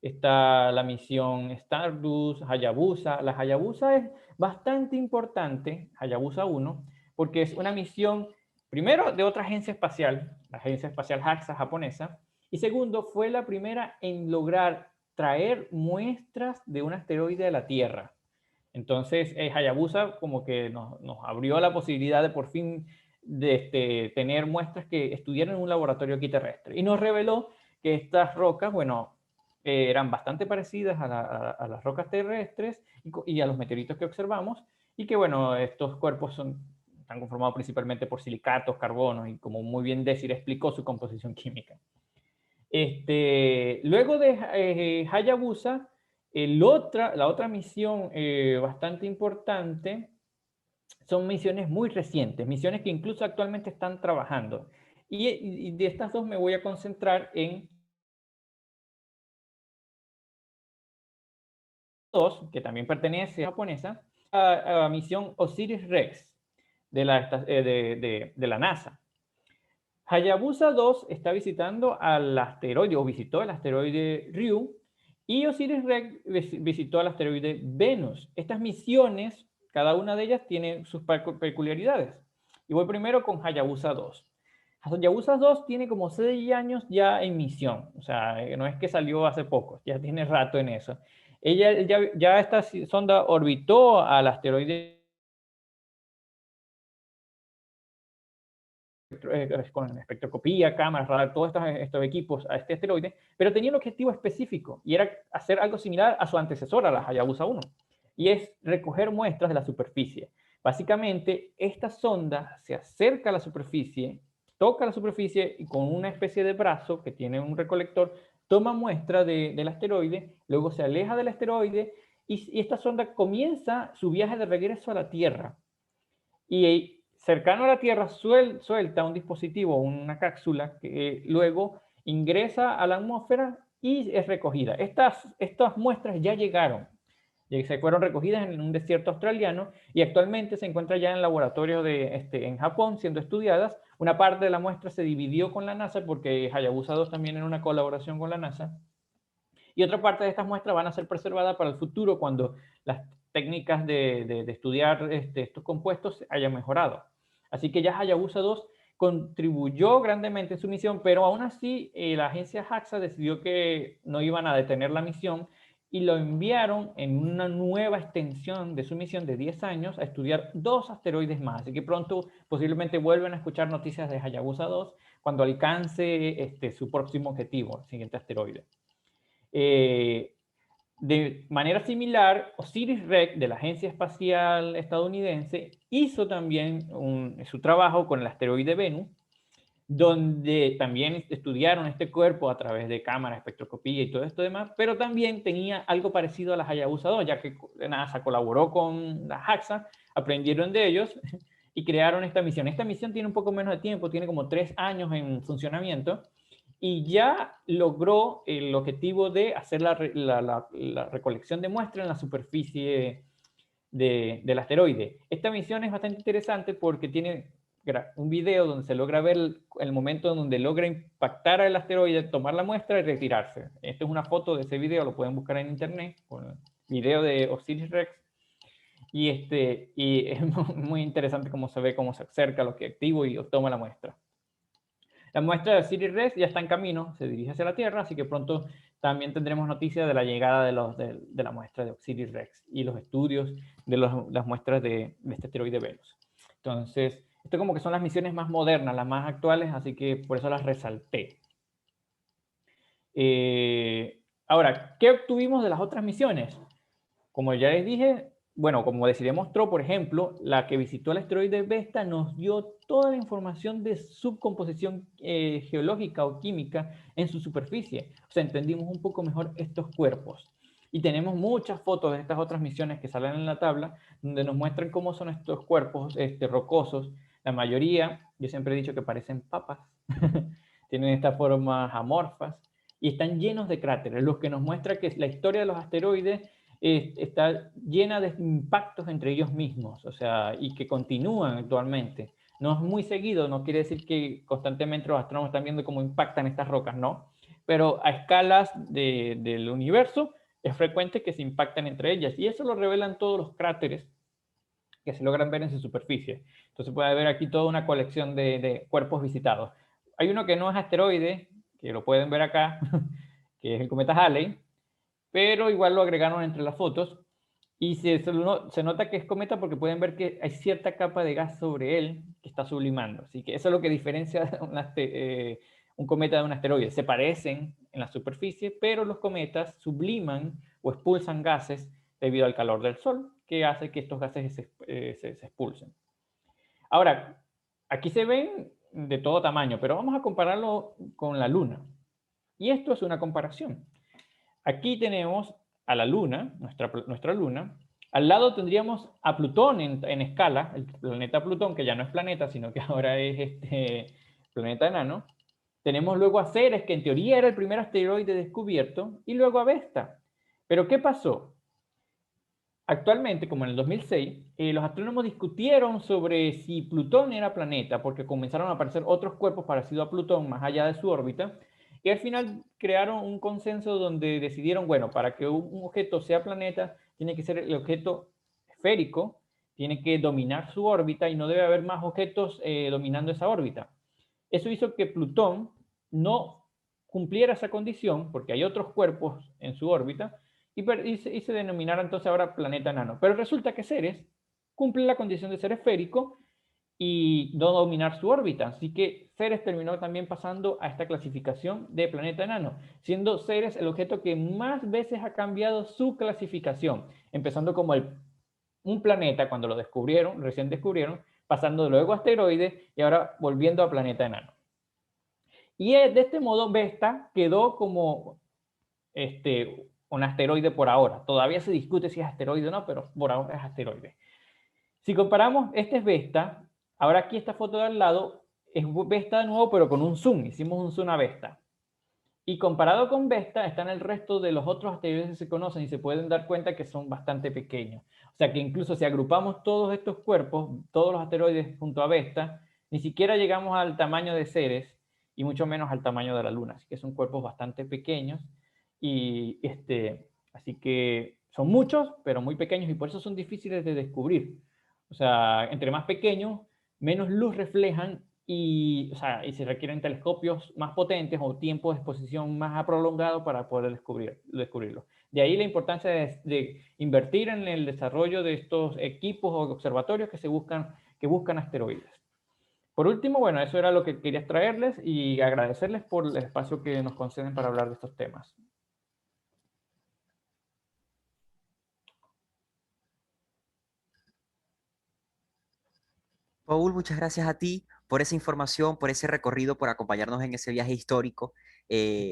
Está la misión Stardust, Hayabusa. La Hayabusa es bastante importante, Hayabusa 1, porque es una misión, primero, de otra agencia espacial, la Agencia Espacial JAXA japonesa, y segundo, fue la primera en lograr traer muestras de un asteroide a la Tierra. Entonces, Hayabusa como que nos abrió la posibilidad de por fin de tener muestras que estudiaran en un laboratorio aquí terrestre. Y nos reveló que estas rocas, bueno, eran bastante parecidas a las rocas terrestres y a los meteoritos que observamos, y que, bueno, estos cuerpos están conformados principalmente por silicatos, carbonos, y como muy bien Desiree explicó su composición química. Luego de Hayabusa, la otra misión bastante importante son misiones muy recientes, misiones que incluso actualmente están trabajando. Y de estas dos me voy a concentrar en dos, que también pertenece a la japonesa, a la misión Osiris-Rex de la NASA. Hayabusa 2 está visitando al asteroide, o visitó el asteroide Ryu, y Osiris-Rex visitó al asteroide Venus. Estas misiones, cada una de ellas tiene sus peculiaridades. Y voy primero con Hayabusa 2. Hayabusa 2 tiene como 6 años ya en misión, o sea, no es que salió hace poco, ya tiene rato en eso. Ya esta sonda orbitó al asteroide con espectroscopía, cámaras, radar, todos estos equipos a este asteroide, pero tenía un objetivo específico y era hacer algo similar a su antecesora, la Hayabusa 1, y es recoger muestras de la superficie. Básicamente, esta sonda se acerca a la superficie, toca la superficie y con una especie de brazo que tiene un recolector, toma muestra del asteroide, luego se aleja del asteroide y esta sonda comienza su viaje de regreso a la Tierra. Y cercano a la Tierra suelta un dispositivo, una cápsula, que luego ingresa a la atmósfera y es recogida. Estas muestras ya llegaron, se fueron recogidas en un desierto australiano y actualmente se encuentra ya en laboratorios en Japón siendo estudiadas. Una parte de la muestra se dividió con la NASA porque Hayabusa 2 también era una colaboración con la NASA. Y otra parte de estas muestras van a ser preservadas para el futuro cuando las técnicas de estudiar estos compuestos hayan mejorado. Así que ya Hayabusa 2 contribuyó grandemente en su misión, pero aún así la agencia JAXA decidió que no iban a detener la misión y lo enviaron en una nueva extensión de su misión de 10 años a estudiar 2 asteroides más. Así que pronto posiblemente vuelven a escuchar noticias de Hayabusa 2 cuando alcance su próximo objetivo, el siguiente asteroide. De manera similar, Osiris-Rex de la Agencia Espacial Estadounidense hizo también su trabajo con el asteroide Venus, donde también estudiaron este cuerpo a través de cámaras, espectroscopía y todo esto demás, pero también tenía algo parecido a la Hayabusa 2, ya que NASA colaboró con la JAXA, aprendieron de ellos y crearon esta misión. Esta misión tiene un poco menos de tiempo, tiene como 3 años en funcionamiento, y ya logró el objetivo de hacer la recolección de muestras en la superficie del asteroide. Esta misión es bastante interesante porque tiene un video donde se logra ver el momento donde logra impactar al asteroide, tomar la muestra y retirarse. Esta es una foto de ese video, lo pueden buscar en internet, con el video de Osiris-Rex. Y es muy interesante cómo se ve, cómo se acerca al objetivo y toma la muestra. La muestra de Osiris-Rex ya está en camino, se dirige hacia la Tierra, así que pronto también tendremos noticias de la llegada de la muestra de Osiris-Rex y los estudios de las muestras de este asteroide Venus. Entonces, esto como que son las misiones más modernas, las más actuales, así que por eso las resalté. Ahora, ¿qué obtuvimos de las otras misiones? Como ya les dije, bueno, como se demostró, por ejemplo, la que visitó el asteroide Vesta nos dio toda la información de su composición geológica o química en su superficie. O sea, entendimos un poco mejor estos cuerpos. Y tenemos muchas fotos de estas otras misiones que salen en la tabla, donde nos muestran cómo son estos cuerpos rocosos. La mayoría, yo siempre he dicho que parecen papas, tienen estas formas amorfas y están llenos de cráteres, lo que nos muestra que la historia de los asteroides está llena de impactos entre ellos mismos, o sea, y que continúan actualmente. No es muy seguido, no quiere decir que constantemente los astrónomos están viendo cómo impactan estas rocas, no. Pero a escalas del universo es frecuente que se impacten entre ellas, y eso lo revelan todos los cráteres que se logran ver en su superficie. Entonces puede haber aquí toda una colección de cuerpos visitados. Hay uno que no es asteroide, que lo pueden ver acá, que es el cometa Halley, pero igual lo agregaron entre las fotos y se nota que es cometa porque pueden ver que hay cierta capa de gas sobre él que está sublimando. Así que eso es lo que diferencia un cometa de un asteroide. Se parecen en la superficie, pero los cometas subliman o expulsan gases debido al calor del Sol, que hace que estos gases se expulsen. Ahora, aquí se ven de todo tamaño, pero vamos a compararlo con la Luna. Y esto es una comparación. Aquí tenemos a la Luna, nuestra Luna. Al lado tendríamos a Plutón en escala, el planeta Plutón, que ya no es planeta, sino que ahora es planeta enano. Tenemos luego a Ceres, que en teoría era el primer asteroide descubierto, y luego a Vesta. Pero ¿qué pasó? Actualmente, como en el 2006, los astrónomos discutieron sobre si Plutón era planeta, porque comenzaron a aparecer otros cuerpos parecidos a Plutón más allá de su órbita, y al final crearon un consenso donde decidieron, bueno, para que un objeto sea planeta, tiene que ser el objeto esférico, tiene que dominar su órbita y no debe haber más objetos dominando esa órbita. Eso hizo que Plutón no cumpliera esa condición, porque hay otros cuerpos en su órbita, y se denominara entonces ahora planeta enano. Pero resulta que Ceres cumple la condición de ser esférico y no dominar su órbita. Así que Ceres terminó también pasando a esta clasificación de planeta enano, siendo Ceres el objeto que más veces ha cambiado su clasificación, empezando como un planeta cuando lo descubrieron, recién descubrieron, pasando luego a asteroide y ahora volviendo a planeta enano. Y de este modo Vesta quedó como un asteroide por ahora. Todavía se discute si es asteroide o no, pero por ahora es asteroide. Si comparamos, este es Vesta, ahora aquí esta foto de al lado es Vesta de nuevo, pero con un zoom, hicimos un zoom a Vesta. Y comparado con Vesta, están el resto de los otros asteroides que se conocen y se pueden dar cuenta que son bastante pequeños. O sea que incluso si agrupamos todos estos cuerpos, todos los asteroides junto a Vesta, ni siquiera llegamos al tamaño de Ceres y mucho menos al tamaño de la Luna. Así que son cuerpos bastante pequeños y así que son muchos, pero muy pequeños y por eso son difíciles de descubrir. O sea, entre más pequeños, menos luz reflejan y se requieren telescopios más potentes o tiempo de exposición más prolongado para poder descubrirlo. De ahí la importancia de invertir en el desarrollo de estos equipos o observatorios que buscan asteroides. Por último, bueno, eso era lo que quería traerles y agradecerles por el espacio que nos conceden para hablar de estos temas. Paul, muchas gracias a ti por esa información, por ese recorrido, por acompañarnos en ese viaje histórico,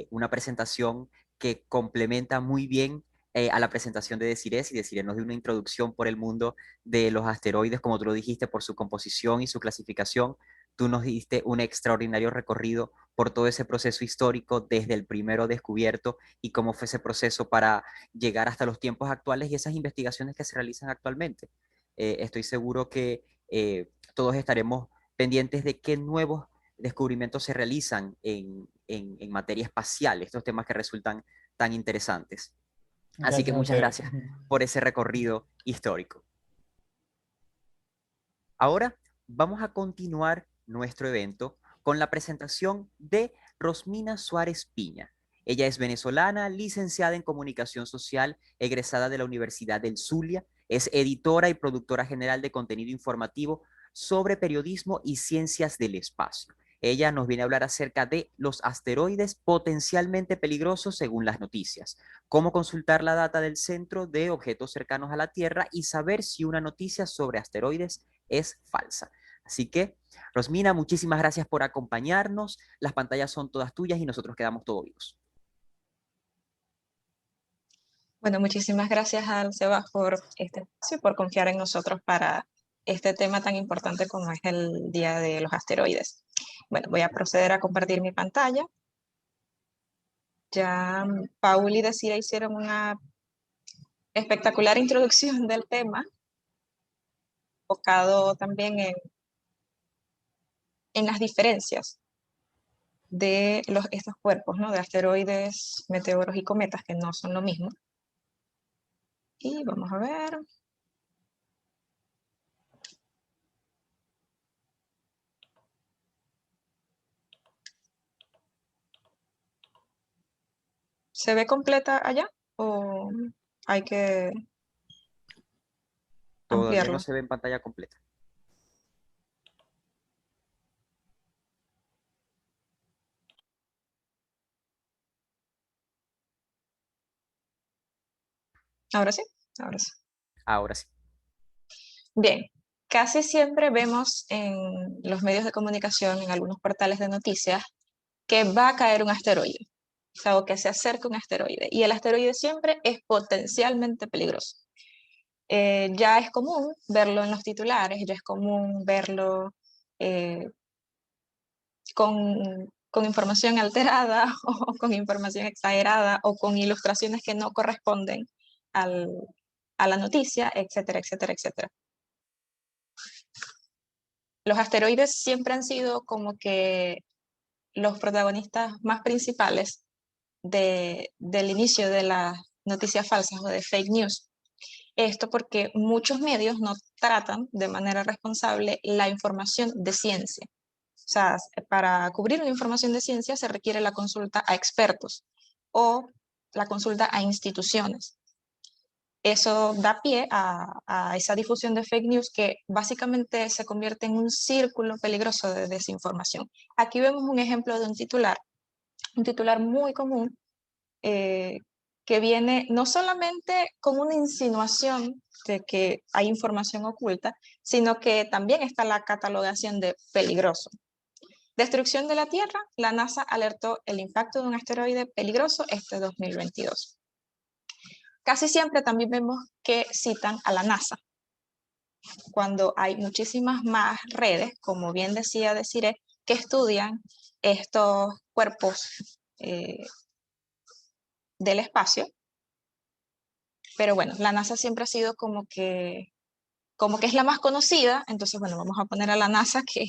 una presentación que complementa muy bien a la presentación de Desiree, y Desiree nos dio una introducción por el mundo de los asteroides, como tú lo dijiste, por su composición y su clasificación. Tú nos diste un extraordinario recorrido por todo ese proceso histórico desde el primero descubierto y cómo fue ese proceso para llegar hasta los tiempos actuales y esas investigaciones que se realizan actualmente. Estoy seguro que todos estaremos pendientes de qué nuevos descubrimientos se realizan en materia espacial, estos temas que resultan tan interesantes. Así que Gracias a muchas ustedes. gracias por ese recorrido histórico. Ahora vamos a continuar nuestro evento con la presentación de Rosmina Suárez Piña. Ella es venezolana, licenciada en Comunicación Social, egresada de la Universidad del Zulia, es editora y productora general de contenido informativo sobre periodismo y ciencias del espacio. Ella nos viene a hablar acerca de los asteroides potencialmente peligrosos según las noticias, cómo consultar la data del Centro de Objetos Cercanos a la Tierra y saber si una noticia sobre asteroides es falsa. Así que, Rosmina, muchísimas gracias por acompañarnos. Las pantallas son todas tuyas y nosotros quedamos todos vivos. Bueno, muchísimas gracias al Sebas por este espacio y por confiar en nosotros para este tema tan importante como es el Día de los Asteroides. Bueno, voy a proceder a compartir mi pantalla. Ya Paul y Desiree hicieron una espectacular introducción del tema, enfocado también en las diferencias de estos cuerpos, ¿no? De asteroides, meteoros y cometas, que no son lo mismo. Y vamos a ver. ¿Se ve completa allá o hay que Todavía no ampliarlo? se ve en pantalla completa. Ahora sí, ahora sí. Ahora sí. Bien, casi siempre vemos en los medios de comunicación, en algunos portales de noticias, que va a caer un asteroide, o sea, o que se acerca un asteroide. Y el asteroide siempre es potencialmente peligroso. Ya es común verlo en los titulares, ya es común verlo eh, con información alterada o con información exagerada o con ilustraciones que no corresponden al a la noticia, etcétera, etcétera, etcétera. Los asteroides siempre han sido como que los protagonistas más principales del inicio de las noticias falsas o de fake news. Esto porque muchos medios no tratan de manera responsable la información de ciencia. O sea, para cubrir una información de ciencia se requiere la consulta a expertos o la consulta a instituciones. Eso da pie a esa difusión de fake news que básicamente se convierte en un círculo peligroso de desinformación. Aquí vemos un ejemplo de un titular muy común, que viene no solamente con una insinuación de que hay información oculta, sino que también está la catalogación de peligroso. Destrucción de la Tierra, la NASA alertó el impacto de un asteroide peligroso este 2022. Casi siempre también vemos que citan a la NASA, cuando hay muchísimas más redes, como bien decía Desiree, que estudian estos cuerpos del espacio. Pero bueno, la NASA siempre ha sido como que es la más conocida, entonces bueno, vamos a poner a la NASA que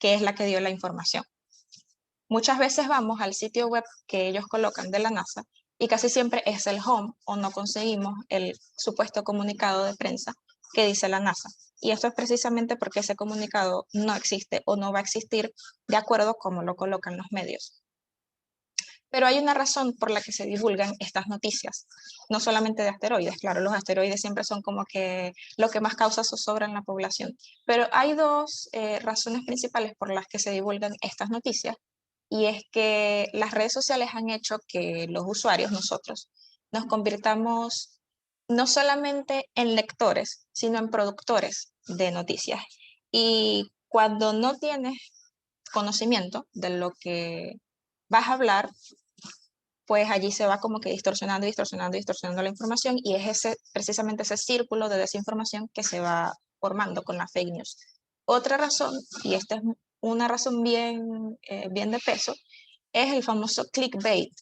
es la que dio la información. Muchas veces vamos al sitio web que ellos colocan de la NASA y casi siempre es el home o no conseguimos el supuesto comunicado de prensa que dice la NASA. Y esto es precisamente porque ese comunicado no existe o no va a existir de acuerdo a cómo lo colocan los medios. Pero hay una razón por la que se divulgan estas noticias, no solamente de asteroides. Claro, los asteroides siempre son como que lo que más causa zozobra en la población. Pero hay dos razones principales por las que se divulgan estas noticias, y es que las redes sociales han hecho que los usuarios, nosotros, nos convirtamos no solamente en lectores, sino en productores de noticias. Y cuando no tienes conocimiento de lo que vas a hablar, pues allí se va como que distorsionando, distorsionando, distorsionando la información, y es precisamente ese círculo de desinformación que se va formando con las fake news. Otra razón, y esta es una razón bien de peso, es el famoso clickbait,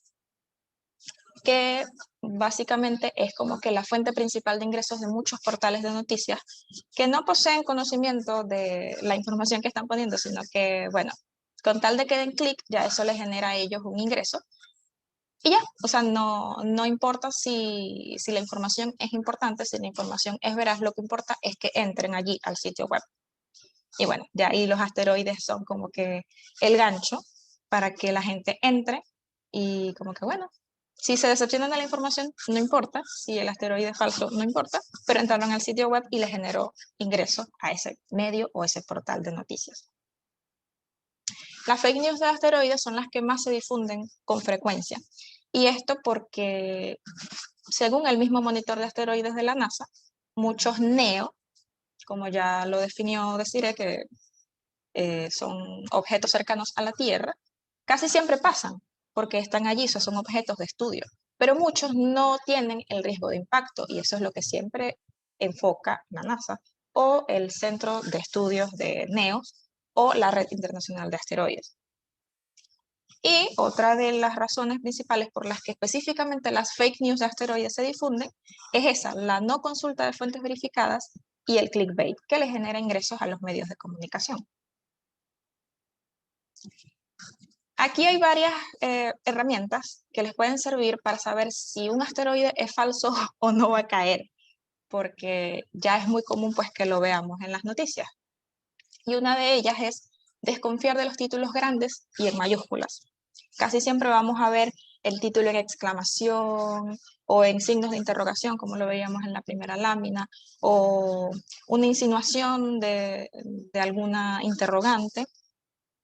que básicamente es como que la fuente principal de ingresos de muchos portales de noticias que no poseen conocimiento de la información que están poniendo, sino que, bueno, con tal de que den clic, ya eso les genera a ellos un ingreso. Y ya, o sea, no importa si la información es importante, si la información es veraz, lo que importa es que entren allí al sitio web. Y bueno, ya ahí los asteroides son como que el gancho para que la gente entre y como que bueno, si se decepcionan de la información, no importa, si el asteroide es falso, no importa, pero entraron al sitio web y le generó ingresos a ese medio o ese portal de noticias. Las fake news de asteroides son las que más se difunden con frecuencia. Y esto porque, según el mismo monitor de asteroides de la NASA, muchos NEO, como ya lo definió Desiree, que son objetos cercanos a la Tierra, casi siempre pasan porque están allí, o sea, son objetos de estudio. Pero muchos no tienen el riesgo de impacto, y eso es lo que siempre enfoca la NASA o el Centro de Estudios de NEOS o la Red Internacional de Asteroides. Y otra de las razones principales por las que específicamente las fake news de asteroides se difunden es esa, la no consulta de fuentes verificadas y el clickbait, que le genera ingresos a los medios de comunicación. Aquí hay varias herramientas que les pueden servir para saber si un asteroide es falso o no va a caer, porque ya es muy común pues que lo veamos en las noticias. Y una de ellas es desconfiar de los títulos grandes y en mayúsculas. Casi siempre vamos a ver el título en exclamación o en signos de interrogación, como lo veíamos en la primera lámina, o una insinuación de alguna interrogante.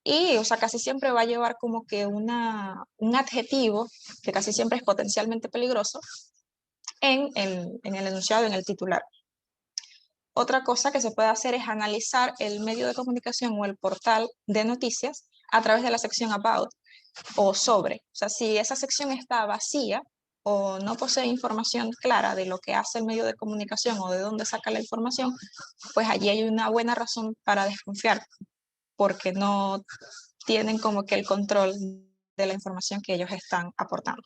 Y, o sea, casi siempre va a llevar como que un adjetivo, que casi siempre es potencialmente peligroso, en el enunciado, en el titular. Otra cosa que se puede hacer es analizar el medio de comunicación o el portal de noticias a través de la sección About o Sobre. O sea, si esa sección está vacía o no posee información clara de lo que hace el medio de comunicación o de dónde saca la información, pues allí hay una buena razón para desconfiar, porque no tienen como que el control de la información que ellos están aportando.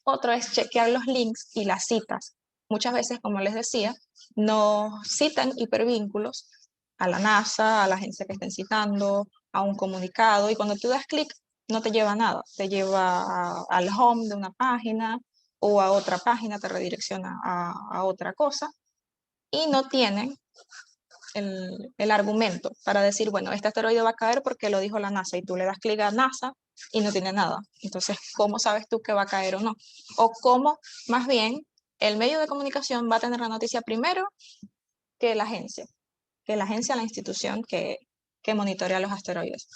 Otro es chequear los links y las citas muchas veces, como les decía, nos citan hipervínculos a la NASA, a la agencia que estén citando, a un comunicado, y cuando tú das clic, no te lleva a nada, te lleva al home de una página o a otra página, te redirecciona a otra cosa, y no tienen el argumento para decir, bueno, este asteroide va a caer porque lo dijo la NASA, y tú le das clic a NASA y no tiene nada. Entonces, ¿cómo sabes tú que va a caer o no? O cómo, más bien, el medio de comunicación va a tener la noticia primero que la agencia, la institución que monitorea los asteroides.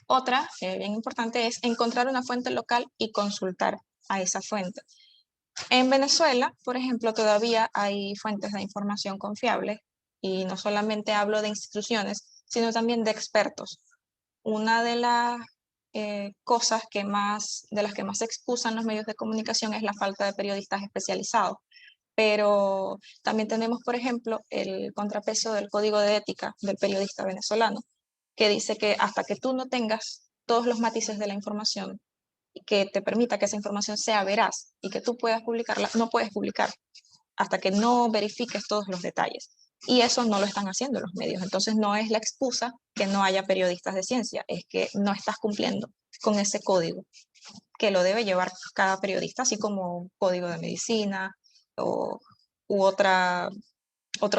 Otra, bien importante, es encontrar una fuente local y consultar a esa fuente. En Venezuela, por ejemplo, todavía hay fuentes de información confiables, y no solamente hablo de instituciones, sino también de expertos. Una de las cosas de las que más se excusan los medios de comunicación es la falta de periodistas especializados. Pero también tenemos, por ejemplo, el contrapeso del código de ética del periodista venezolano, que dice que hasta que tú no tengas todos los matices de la información y que te permita que esa información sea veraz y que tú puedas publicarla, no puedes publicar hasta que no verifiques todos los detalles. Y eso no lo están haciendo los medios. Entonces no es la excusa que no haya periodistas de ciencia, es que no estás cumpliendo con ese código que lo debe llevar cada periodista, así como un código de medicina o, u otro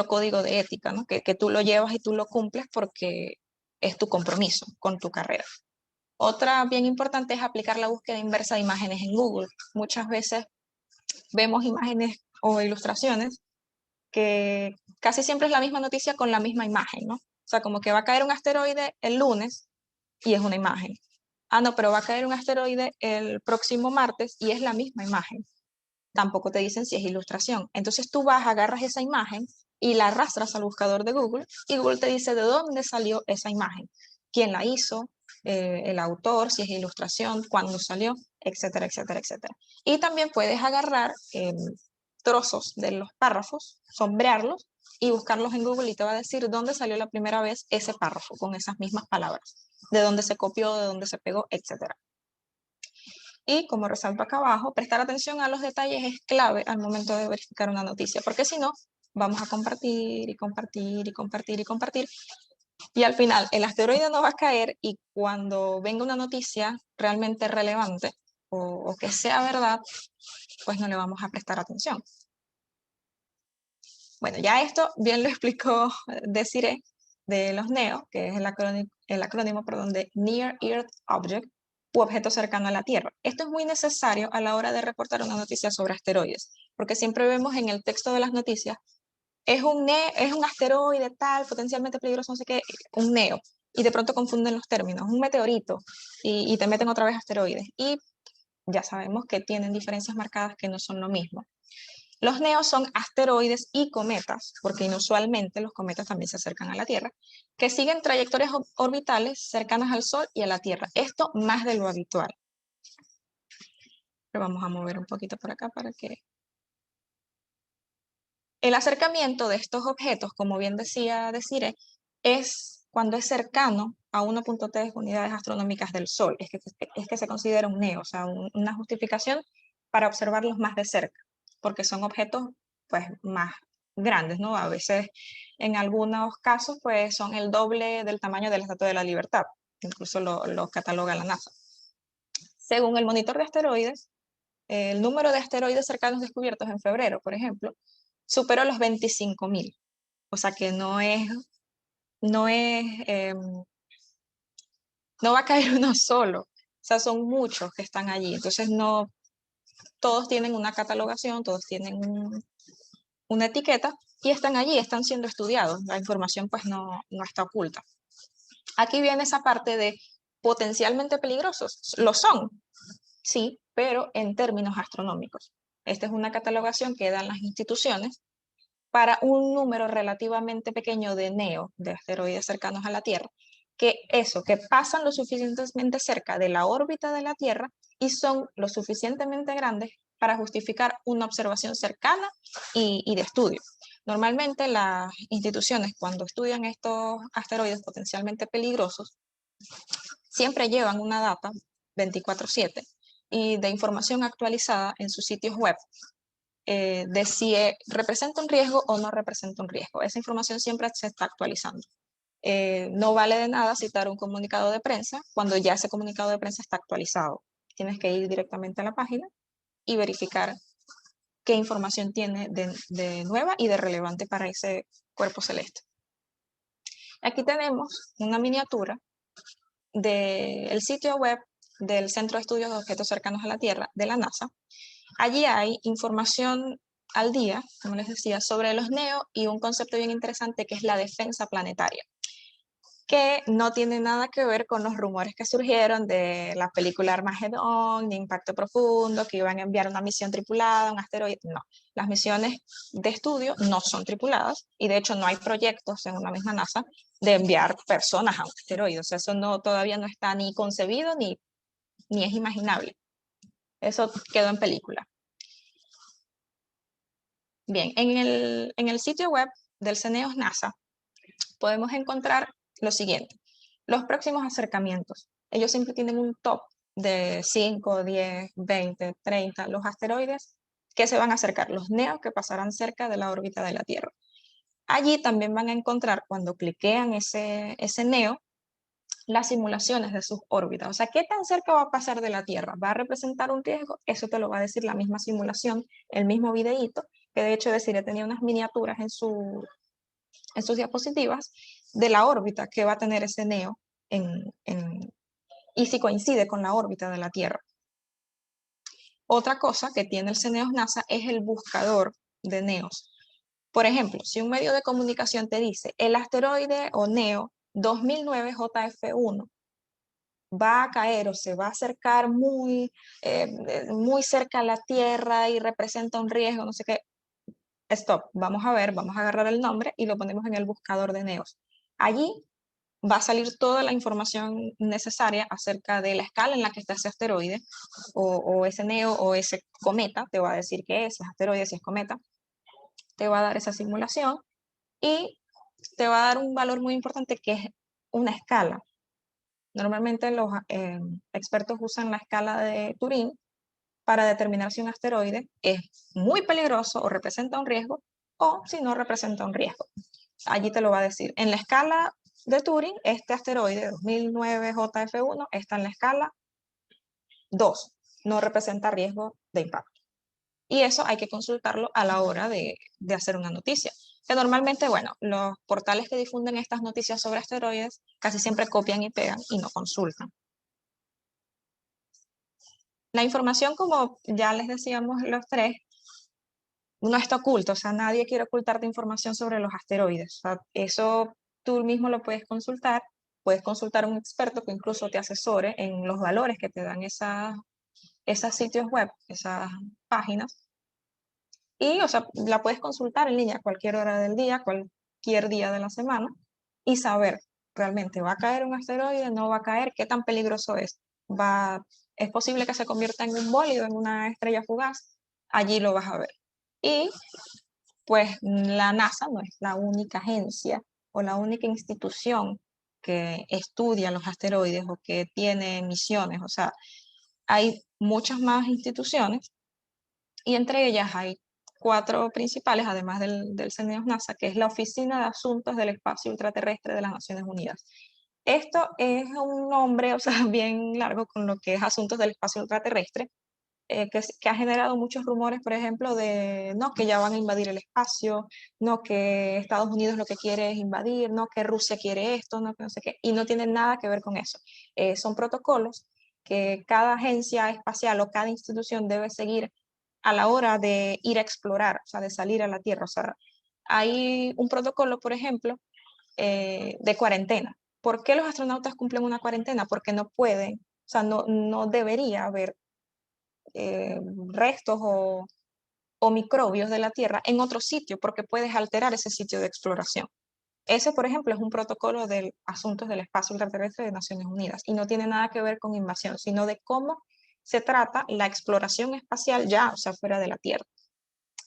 código de ética, ¿no? Que tú lo llevas y tú lo cumples porque es tu compromiso con tu carrera. Otra bien importante es aplicar la búsqueda inversa de imágenes en Google. Muchas veces vemos imágenes o ilustraciones que casi siempre es la misma noticia con la misma imagen, ¿no? O sea, como que va a caer un asteroide el lunes y es una imagen. Ah, no, pero va a caer un asteroide el próximo martes y es la misma imagen. Tampoco te dicen si es ilustración. Entonces tú vas, agarras esa imagen y la arrastras al buscador de Google, y Google te dice de dónde salió esa imagen, quién la hizo, el autor, si es ilustración, cuándo salió, etcétera, etcétera, etcétera. Y también puedes agarrar trozos de los párrafos, sombrearlos y buscarlos en Google, y te va a decir dónde salió la primera vez ese párrafo con esas mismas palabras, de dónde se copió, de dónde se pegó, etcétera. Y como resalto acá abajo, prestar atención a los detalles es clave al momento de verificar una noticia, porque si no, vamos a compartir y compartir y compartir y compartir, y al final el asteroide no va a caer, y cuando venga una noticia realmente relevante o que sea verdad, pues no le vamos a prestar atención. Bueno, ya esto bien lo explicó Desiree de los NEO, que es el acrónimo de Near Earth Object, u objeto cercano a la Tierra. Esto es muy necesario a la hora de reportar una noticia sobre asteroides, porque siempre vemos en el texto de las noticias, es un asteroide tal, potencialmente peligroso, no sé qué, un NEO, y de pronto confunden los términos, un meteorito, y te meten otra vez asteroides, y ya sabemos que tienen diferencias marcadas que no son lo mismo. Los NEO son asteroides y cometas, porque inusualmente los cometas también se acercan a la Tierra, que siguen trayectorias orbitales cercanas al Sol y a la Tierra. Esto más de lo habitual. Pero vamos a mover un poquito por acá para que... El acercamiento de estos objetos, como bien decía Desiree, es cuando es cercano a 1.3 unidades astronómicas del Sol. Es que se considera un NEO, o sea, una justificación para observarlos más de cerca, porque son objetos pues más grandes, ¿no? A veces, en algunos casos, pues son el doble del tamaño de la Estatua de la Libertad. Incluso lo cataloga la NASA. Según el monitor de asteroides, el número de asteroides cercanos descubiertos en febrero, por ejemplo, superó los 25.000. O sea que no va a caer uno solo. O sea, son muchos que están allí. Entonces no todos tienen una catalogación, todos tienen una etiqueta y están allí, están siendo estudiados. La información pues no está oculta. Aquí viene esa parte de potencialmente peligrosos. Lo son, sí, pero en términos astronómicos. Esta es una catalogación que dan las instituciones para un número relativamente pequeño de NEO, de asteroides cercanos a la Tierra, que pasan lo suficientemente cerca de la órbita de la Tierra y son lo suficientemente grandes para justificar una observación cercana y de estudio. Normalmente las instituciones, cuando estudian estos asteroides potencialmente peligrosos, siempre llevan una data 24/7 y de información actualizada en sus sitios web, de si representa un riesgo o no representa un riesgo. Esa información siempre se está actualizando. No vale de nada citar un comunicado de prensa cuando ya ese comunicado de prensa está actualizado. Tienes que ir directamente a la página y verificar qué información tiene de nueva y de relevante para ese cuerpo celeste. Aquí tenemos una miniatura del sitio web del Centro de Estudios de Objetos Cercanos a la Tierra de la NASA. Allí hay información al día, como les decía, sobre los NEO y un concepto bien interesante que es la defensa planetaria, que no tiene nada que ver con los rumores que surgieron de la película Armagedón, de Impacto Profundo, que iban a enviar una misión tripulada, un asteroide. No, las misiones de estudio no son tripuladas y de hecho no hay proyectos en una misma NASA de enviar personas a un asteroide. O sea, eso no, todavía no está ni concebido ni es imaginable. Eso quedó en película. Bien, en el sitio web del CNEOS NASA podemos encontrar lo siguiente. Los próximos acercamientos. Ellos siempre tienen un top de 5, 10, 20, 30, los asteroides que se van a acercar, los NEO que pasarán cerca de la órbita de la Tierra. Allí también van a encontrar, cuando cliquean ese NEO, las simulaciones de sus órbitas. O sea, ¿qué tan cerca va a pasar de la Tierra? ¿Va a representar un riesgo? Eso te lo va a decir la misma simulación, el mismo videíto, que de hecho Desiree tenía unas miniaturas en sus diapositivas de la órbita que va a tener ese NEO y si coincide con la órbita de la Tierra. Otra cosa que tiene el CNEOS NASA es el buscador de NEOs. Por ejemplo, si un medio de comunicación te dice el asteroide o NEO 2009 JF1 va a caer o se va a acercar muy cerca a la Tierra y representa un riesgo, no sé qué, stop, vamos a ver, vamos a agarrar el nombre y lo ponemos en el buscador de NEOs. Allí va a salir toda la información necesaria acerca de la escala en la que está ese asteroide o ese NEO o ese cometa, te va a decir qué es, si es asteroide, si es cometa, te va a dar esa simulación y te va a dar un valor muy importante que es una escala. Normalmente los expertos usan la escala de Turing para determinar si un asteroide es muy peligroso o representa un riesgo o si no representa un riesgo. Allí te lo va a decir. En la escala de Turing, este asteroide 2009 JF1 está en la escala 2, no representa riesgo de impacto. Y eso hay que consultarlo a la hora de hacer una noticia. Que normalmente, bueno, los portales que difunden estas noticias sobre asteroides casi siempre copian y pegan y no consultan. La información, como ya les decíamos los tres, no está oculta, o sea, nadie quiere ocultarte información sobre los asteroides. O sea, eso tú mismo lo puedes consultar a un experto que incluso te asesore en los valores que te dan esos sitios web, esas páginas. Y, o sea, la puedes consultar en línea a cualquier hora del día, cualquier día de la semana, y saber realmente, ¿va a caer un asteroide? ¿No va a caer? ¿Qué tan peligroso es? ¿Es posible que se convierta en un bólido, en una estrella fugaz? Allí lo vas a ver. Y pues la NASA no es la única agencia o la única institución que estudia los asteroides o que tiene misiones. O sea, hay muchas más instituciones y entre ellas hay 4 principales, además del CNEOS NASA, que es la Oficina de Asuntos del Espacio Ultraterrestre de las Naciones Unidas. Esto es un nombre, o sea, bien largo con lo que es Asuntos del Espacio Ultraterrestre, que ha generado muchos rumores, por ejemplo, de no, que ya van a invadir el espacio, no, que Estados Unidos lo que quiere es invadir, no, que Rusia quiere esto, no, que no sé qué, y no tiene nada que ver con eso. Son protocolos que cada agencia espacial o cada institución debe seguir a la hora de ir a explorar, o sea, de salir a la Tierra. O sea, hay un protocolo, por ejemplo, de cuarentena. ¿Por qué los astronautas cumplen una cuarentena? Porque no pueden, o sea, no debería haber restos o microbios de la Tierra en otro sitio porque puedes alterar ese sitio de exploración. Ese, por ejemplo, es un protocolo de asuntos del espacio ultraterrestre de Naciones Unidas y no tiene nada que ver con invasión, sino de cómo se trata la exploración espacial ya, o sea, fuera de la Tierra.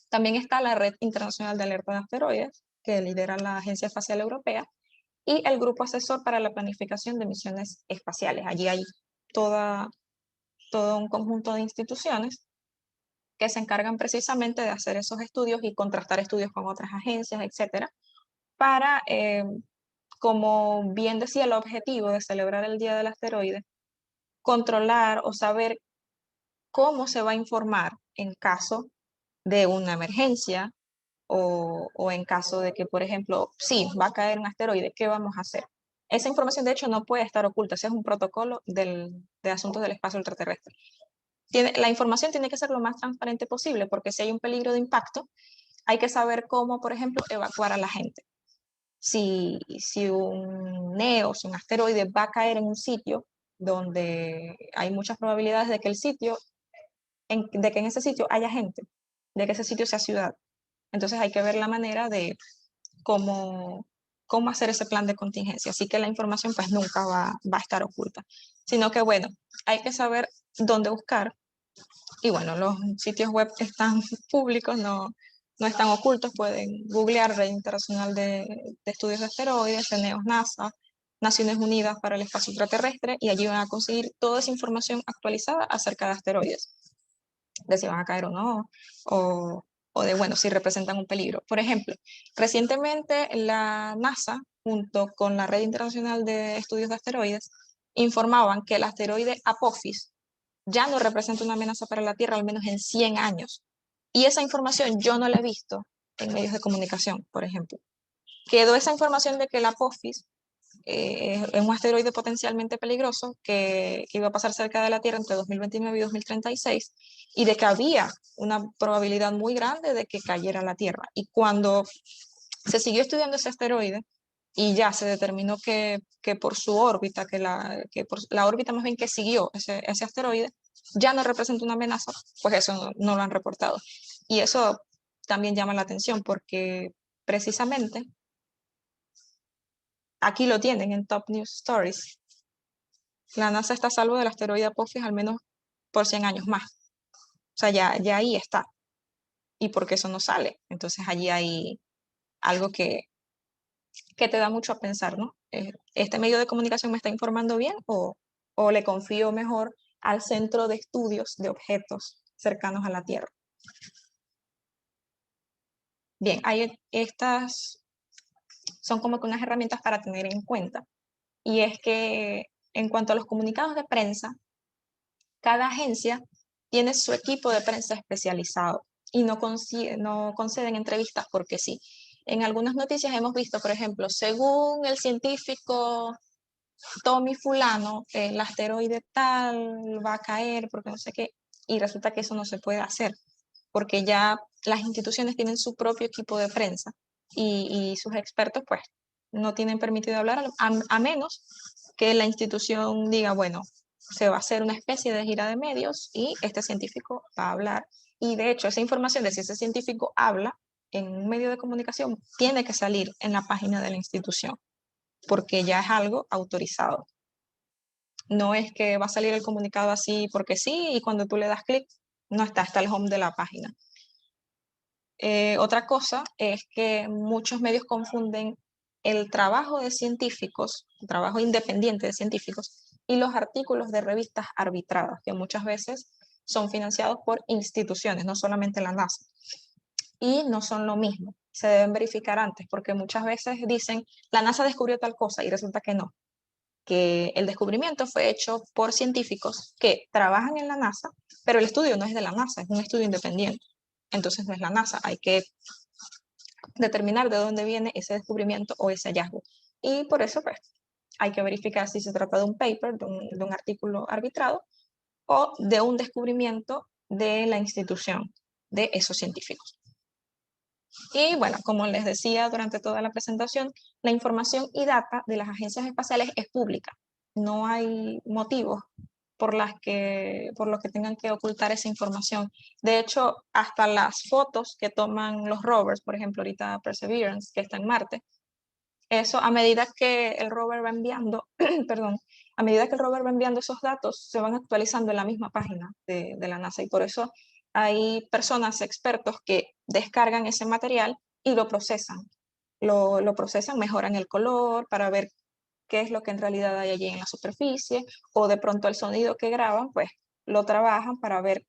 También está la Red Internacional de Alerta de Asteroides, que lidera la Agencia Espacial Europea, y el Grupo Asesor para la Planificación de Misiones Espaciales. Allí hay todo un conjunto de instituciones que se encargan precisamente de hacer esos estudios y contrastar estudios con otras agencias, etcétera, para, como bien decía, el objetivo de celebrar el Día del Asteroide, controlar o saber cómo se va a informar en caso de una emergencia o en caso de que, por ejemplo, sí, va a caer un asteroide, ¿qué vamos a hacer? Esa información, de hecho, no puede estar oculta, ese es un protocolo de asuntos del espacio ultraterrestre. La información tiene que ser lo más transparente posible, porque si hay un peligro de impacto, hay que saber cómo, por ejemplo, evacuar a la gente. Si un NEO, si un asteroide va a caer en un sitio donde hay muchas probabilidades de que de que en ese sitio haya gente, de que ese sitio sea ciudad. Entonces hay que ver la manera de cómo, cómo hacer ese plan de contingencia. Así que la información pues nunca va a estar oculta, sino que bueno, hay que saber dónde buscar. Y bueno, los sitios web están públicos, no están ocultos, pueden googlear Red Internacional de Estudios de Asteroides, CNEOS, NASA, Naciones Unidas para el Espacio Extraterrestre, y allí van a conseguir toda esa información actualizada acerca de asteroides, de si van a caer o no, o de, bueno, si representan un peligro. Por ejemplo, recientemente la NASA, junto con la Red Internacional de Estudios de Asteroides, informaban que el asteroide Apophis ya no representa una amenaza para la Tierra, al menos en 100 años. Y esa información yo no la he visto en medios de comunicación, por ejemplo. Quedó esa información de que el Apophis es un asteroide potencialmente peligroso que iba a pasar cerca de la Tierra entre 2029 y 2036, y de que había una probabilidad muy grande de que cayera a la Tierra. Y cuando se siguió estudiando ese asteroide y ya se determinó que por su órbita, que por la órbita más bien que siguió ese asteroide, ya no representa una amenaza, pues eso no lo han reportado. Y eso también llama la atención porque precisamente aquí lo tienen en Top News Stories. La NASA está a salvo del asteroide Apophis al menos por 100 años más. O sea, ya ahí está. ¿Y por qué eso no sale? Entonces allí hay algo que te da mucho a pensar, ¿no? ¿Este medio de comunicación me está informando bien o le confío mejor al Centro de Estudios de Objetos cercanos a la Tierra? Bien, estas son como que unas herramientas para tener en cuenta. Y es que en cuanto a los comunicados de prensa, cada agencia tiene su equipo de prensa especializado y no conceden entrevistas porque sí. En algunas noticias hemos visto, por ejemplo, según el científico Tommy fulano, el asteroide tal va a caer porque no sé qué, y resulta que eso no se puede hacer, porque ya las instituciones tienen su propio equipo de prensa y sus expertos pues no tienen permitido hablar a menos que la institución diga, bueno, se va a hacer una especie de gira de medios y este científico va a hablar. Y de hecho, esa información de si ese científico habla en un medio de comunicación tiene que salir en la página de la institución, porque ya es algo autorizado. No es que va a salir el comunicado así porque sí y cuando tú le das clic, no está el home de la página. Otra cosa es que muchos medios confunden el trabajo de científicos, el trabajo independiente de científicos, y los artículos de revistas arbitradas, que muchas veces son financiados por instituciones, no solamente la NASA. Y no son lo mismo, se deben verificar antes, porque muchas veces dicen, la NASA descubrió tal cosa y resulta que no, que el descubrimiento fue hecho por científicos que trabajan en la NASA, pero el estudio no es de la NASA, es un estudio independiente. Entonces no es la NASA, hay que determinar de dónde viene ese descubrimiento o ese hallazgo. Y por eso pues hay que verificar si se trata de un paper, de un artículo arbitrado o de un descubrimiento de la institución de esos científicos. Y bueno, como les decía durante toda la presentación, la información y data de las agencias espaciales es pública. No hay motivos por los que tengan que ocultar esa información. De hecho, hasta las fotos que toman los rovers, por ejemplo, ahorita Perseverance, que está en Marte, eso a medida que el rover va enviando, perdón, a medida que el rover va enviando esos datos, se van actualizando en la misma página de la NASA y por eso hay personas expertos que descargan ese material y lo procesan. Lo procesan, mejoran el color para ver qué es lo que en realidad hay allí en la superficie o de pronto el sonido que graban, pues lo trabajan para ver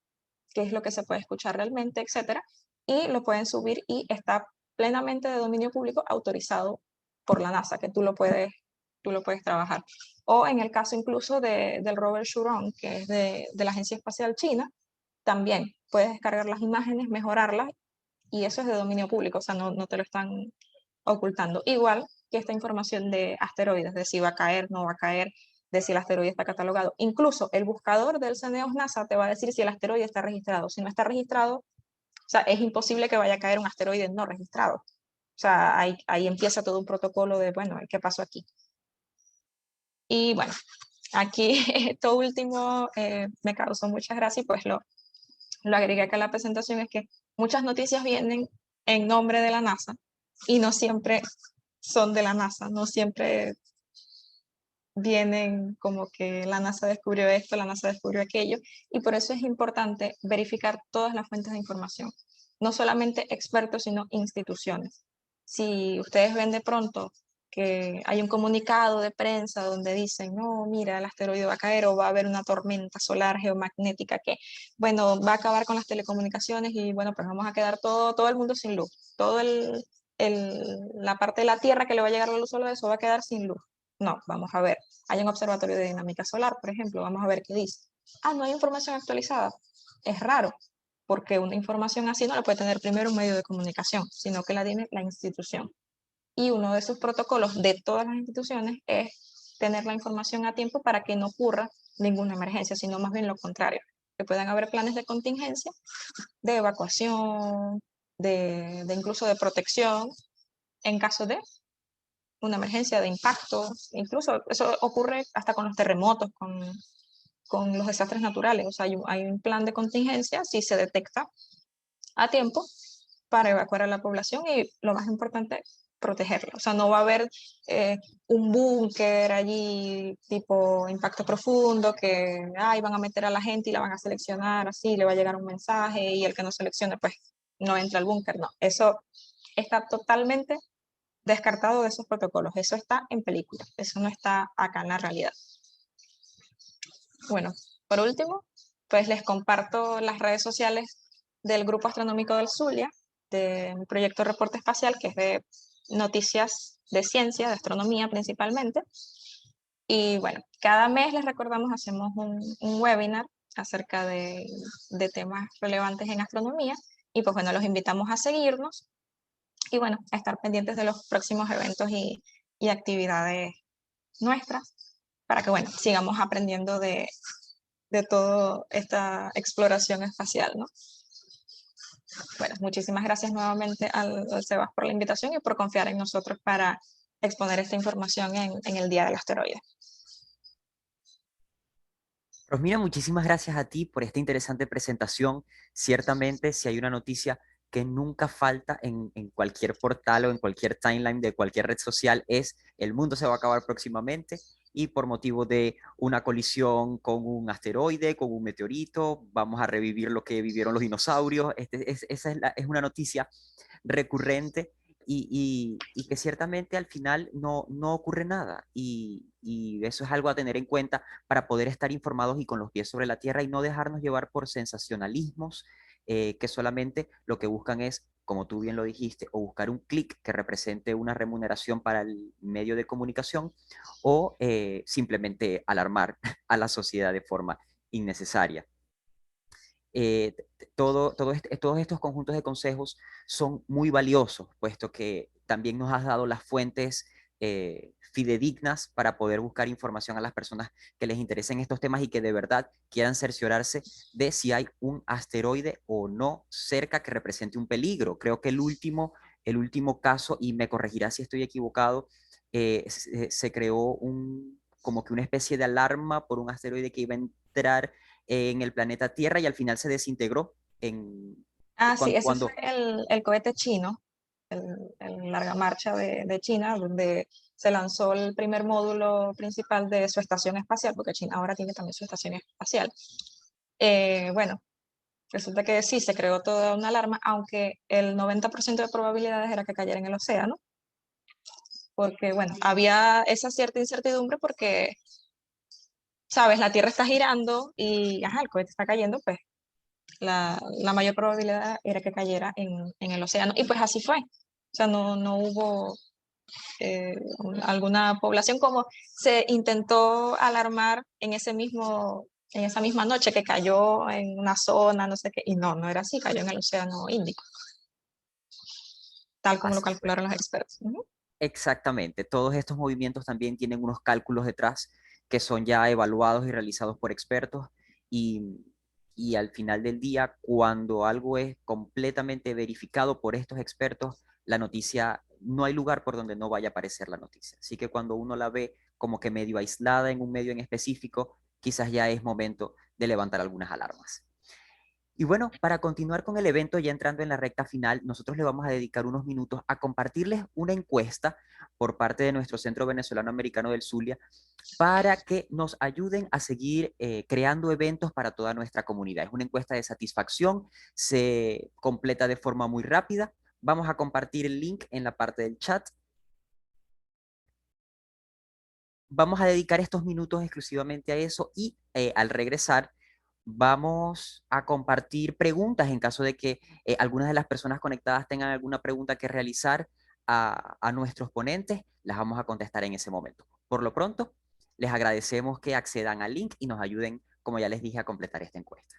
qué es lo que se puede escuchar realmente, etcétera, y lo pueden subir y está plenamente de dominio público autorizado por la NASA, que tú lo puedes trabajar. O en el caso incluso del rover Shurong, que es de la Agencia Espacial China, también puedes descargar las imágenes, mejorarlas, y eso es de dominio público, o sea, no te lo están ocultando. Igual que esta información de asteroides, de si va a caer, no va a caer, de si el asteroide está catalogado. Incluso el buscador del CNEOS NASA te va a decir si el asteroide está registrado. Si no está registrado, o sea, es imposible que vaya a caer un asteroide no registrado. O sea, ahí empieza todo un protocolo de, bueno, ¿qué pasó aquí? Y bueno, aquí esto último me causó mucha gracia y pues lo agregué acá a la presentación, es que muchas noticias vienen en nombre de la NASA y no siempre son de la NASA, no siempre vienen como que la NASA descubrió esto, la NASA descubrió aquello, y por eso es importante verificar todas las fuentes de información, no solamente expertos, sino instituciones. Si ustedes ven de pronto que hay un comunicado de prensa donde dicen, no, mira, el asteroide va a caer o va a haber una tormenta solar geomagnética que, bueno, va a acabar con las telecomunicaciones y, bueno, pues vamos a quedar todo el mundo sin luz, la parte de la Tierra que le va a llegar la luz solo de eso va a quedar sin luz. No, vamos a ver. Hay un observatorio de dinámica solar, por ejemplo, vamos a ver qué dice. Ah, no hay información actualizada. Es raro, porque una información así no la puede tener primero un medio de comunicación, sino que la tiene la institución. Y uno de sus protocolos de todas las instituciones es tener la información a tiempo para que no ocurra ninguna emergencia, sino más bien lo contrario, que puedan haber planes de contingencia, de evacuación, de incluso de protección en caso de una emergencia de impacto, incluso eso ocurre hasta con los terremotos, con los desastres naturales, o sea, hay un plan de contingencia si se detecta a tiempo para evacuar a la población y lo más importante, protegerla. O sea, no va a haber un búnker allí tipo impacto profundo que van a meter a la gente y la van a seleccionar así, le va a llegar un mensaje y el que no seleccione pues no entra al búnker, no. Eso está totalmente descartado de esos protocolos. Eso está en película, eso no está acá en la realidad. Bueno, por último, pues les comparto las redes sociales del Grupo Astronómico del Zulia, del proyecto Reporte Espacial, que es de noticias de ciencia, de astronomía principalmente. Y bueno, cada mes les recordamos, hacemos un webinar acerca de temas relevantes en astronomía. Y pues bueno, los invitamos a seguirnos y bueno, a estar pendientes de los próximos eventos y actividades nuestras para que bueno, sigamos aprendiendo de toda esta exploración espacial, ¿no? Bueno, muchísimas gracias nuevamente al Sebas por la invitación y por confiar en nosotros para exponer esta información en el Día del Asteroide. Rosmina, muchísimas gracias a ti por esta interesante presentación. Ciertamente, si hay una noticia que nunca falta en cualquier portal o en cualquier timeline de cualquier red social es el mundo se va a acabar próximamente y por motivo de una colisión con un asteroide, con un meteorito, vamos a revivir lo que vivieron los dinosaurios. Esa es una noticia recurrente y que ciertamente al final no ocurre nada. Y eso es algo a tener en cuenta para poder estar informados y con los pies sobre la tierra y no dejarnos llevar por sensacionalismos que solamente lo que buscan es, como tú bien lo dijiste, o buscar un clic que represente una remuneración para el medio de comunicación o simplemente alarmar a la sociedad de forma innecesaria. Todos estos conjuntos de consejos son muy valiosos, puesto que también nos has dado las fuentes fidedignas para poder buscar información a las personas que les interesen estos temas y que de verdad quieran cerciorarse de si hay un asteroide o no cerca que represente un peligro. Creo que el último caso, y me corregirá si estoy equivocado, se creó como que una especie de alarma por un asteroide que iba a entrar en el planeta Tierra y al final se desintegró Sí, ese fue cuando el cohete chino, el larga marcha de China, donde se lanzó el primer módulo principal de su estación espacial, porque China ahora tiene también su estación espacial. Bueno, resulta que sí, se creó toda una alarma, aunque el 90% de probabilidades era que cayera en el océano, porque bueno, había esa cierta incertidumbre porque, sabes, la Tierra está girando y el cohete está cayendo, pues la mayor probabilidad era que cayera en el océano. Y pues así fue. O sea, no hubo alguna población como se intentó alarmar en esa misma noche que cayó en una zona, no sé qué, y no era así, cayó en el Océano Índico, tal como lo Así fue. calcularon los expertos. Ujú. Exactamente. Todos estos movimientos también tienen unos cálculos detrás que son ya evaluados y realizados por expertos y, y al final del día, cuando algo es completamente verificado por estos expertos, la noticia, no hay lugar por donde no vaya a aparecer la noticia. Así que cuando uno la ve como que medio aislada en un medio en específico, quizás ya es momento de levantar algunas alarmas. Y bueno, para continuar con el evento, ya entrando en la recta final, nosotros le vamos a dedicar unos minutos a compartirles una encuesta por parte de nuestro Centro Venezolano Americano del Zulia para que nos ayuden a seguir creando eventos para toda nuestra comunidad. Es una encuesta de satisfacción, se completa de forma muy rápida. Vamos a compartir el link en la parte del chat. Vamos a dedicar estos minutos exclusivamente a eso y al regresar vamos a compartir preguntas en caso de que algunas de las personas conectadas tengan alguna pregunta que realizar a nuestros ponentes, las vamos a contestar en ese momento. Por lo pronto, les agradecemos que accedan al link y nos ayuden, como ya les dije, a completar esta encuesta.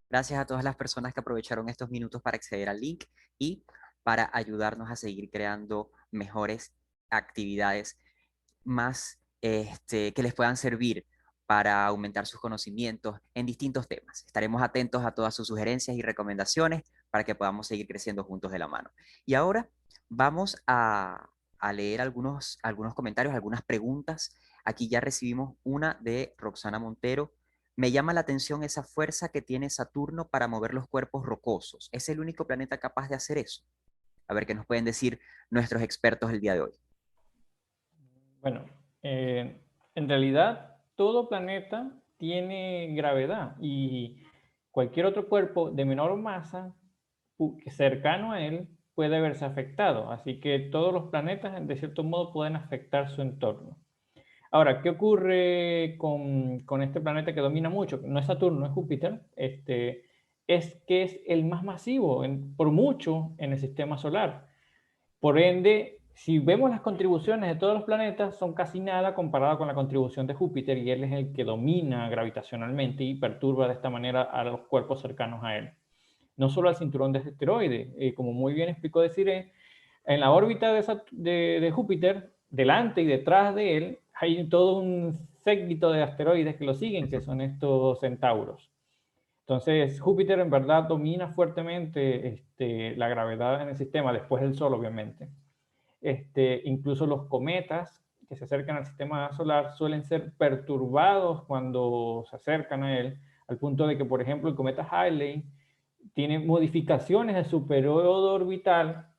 Gracias a todas las personas que aprovecharon estos minutos para acceder al link y para ayudarnos a seguir creando mejores actividades más que les puedan servir para aumentar sus conocimientos en distintos temas. Estaremos atentos a todas sus sugerencias y recomendaciones para que podamos seguir creciendo juntos de la mano. Y ahora vamos a leer algunos comentarios, algunas preguntas. Aquí ya recibimos una de Roxana Montero. Me llama la atención esa fuerza que tiene Saturno para mover los cuerpos rocosos. ¿Es el único planeta capaz de hacer eso? A ver qué nos pueden decir nuestros expertos el día de hoy. Bueno, en realidad todo planeta tiene gravedad y cualquier otro cuerpo de menor masa cercano a él puede verse afectado. Así que todos los planetas de cierto modo pueden afectar su entorno. Ahora, ¿qué ocurre con este planeta que domina mucho? No es Saturno, es Júpiter. Es que es el más masivo por mucho en el sistema solar. Por ende, si vemos las contribuciones de todos los planetas, son casi nada comparado con la contribución de Júpiter, y él es el que domina gravitacionalmente y perturba de esta manera a los cuerpos cercanos a él. No solo al cinturón de asteroides, como muy bien explicó Desiree, en la órbita de Júpiter, delante y detrás de él, hay todo un séquito de asteroides que lo siguen, que son estos centauros. Entonces, Júpiter en verdad domina fuertemente la gravedad en el sistema, después del Sol, obviamente. Incluso los cometas que se acercan al sistema solar suelen ser perturbados cuando se acercan a él, al punto de que, por ejemplo, el cometa Halley tiene modificaciones de su periodo orbital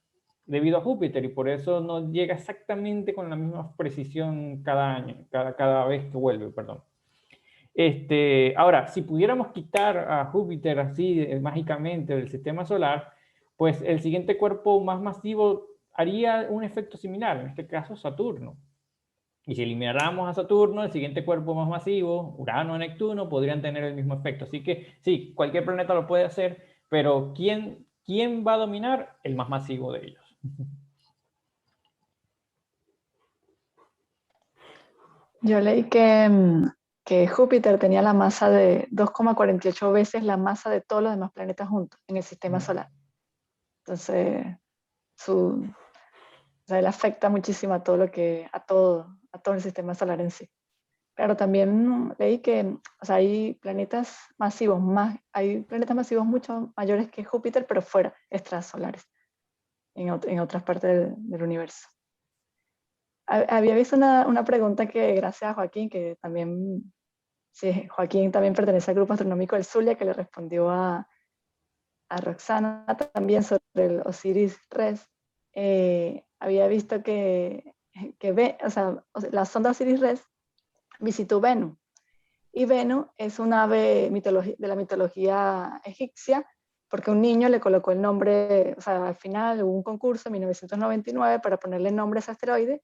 debido a Júpiter, y por eso no llega exactamente con la misma precisión cada año, cada vez que vuelve, perdón. Ahora, si pudiéramos quitar a Júpiter así mágicamente del sistema solar, pues el siguiente cuerpo más masivo haría un efecto similar, en este caso Saturno. Y si elimináramos a Saturno, el siguiente cuerpo más masivo, Urano o Neptuno, podrían tener el mismo efecto. Así que sí, cualquier planeta lo puede hacer, pero ¿quién va a dominar? El más masivo de ellos. Yo leí que Júpiter tenía la masa de 2,48 veces la masa de todos los demás planetas juntos en el sistema solar. Entonces, o sea, él afecta muchísimo a todo el sistema solar en sí. Pero también leí que, o sea, hay planetas masivos mucho mayores que Júpiter, pero fuera, extrasolares, en otras partes del universo. Había visto una pregunta que, gracias a Joaquín, que también, sí, Joaquín también pertenece al grupo astronómico del Zulia, que le respondió a Roxana también sobre el Osiris-Rex. Había visto que la sonda Osiris-Rex visitó Venus. Y Venus es un ave de la mitología egipcia, porque un niño le colocó el nombre, o sea, al final hubo un concurso en 1999 para ponerle nombre a ese asteroide,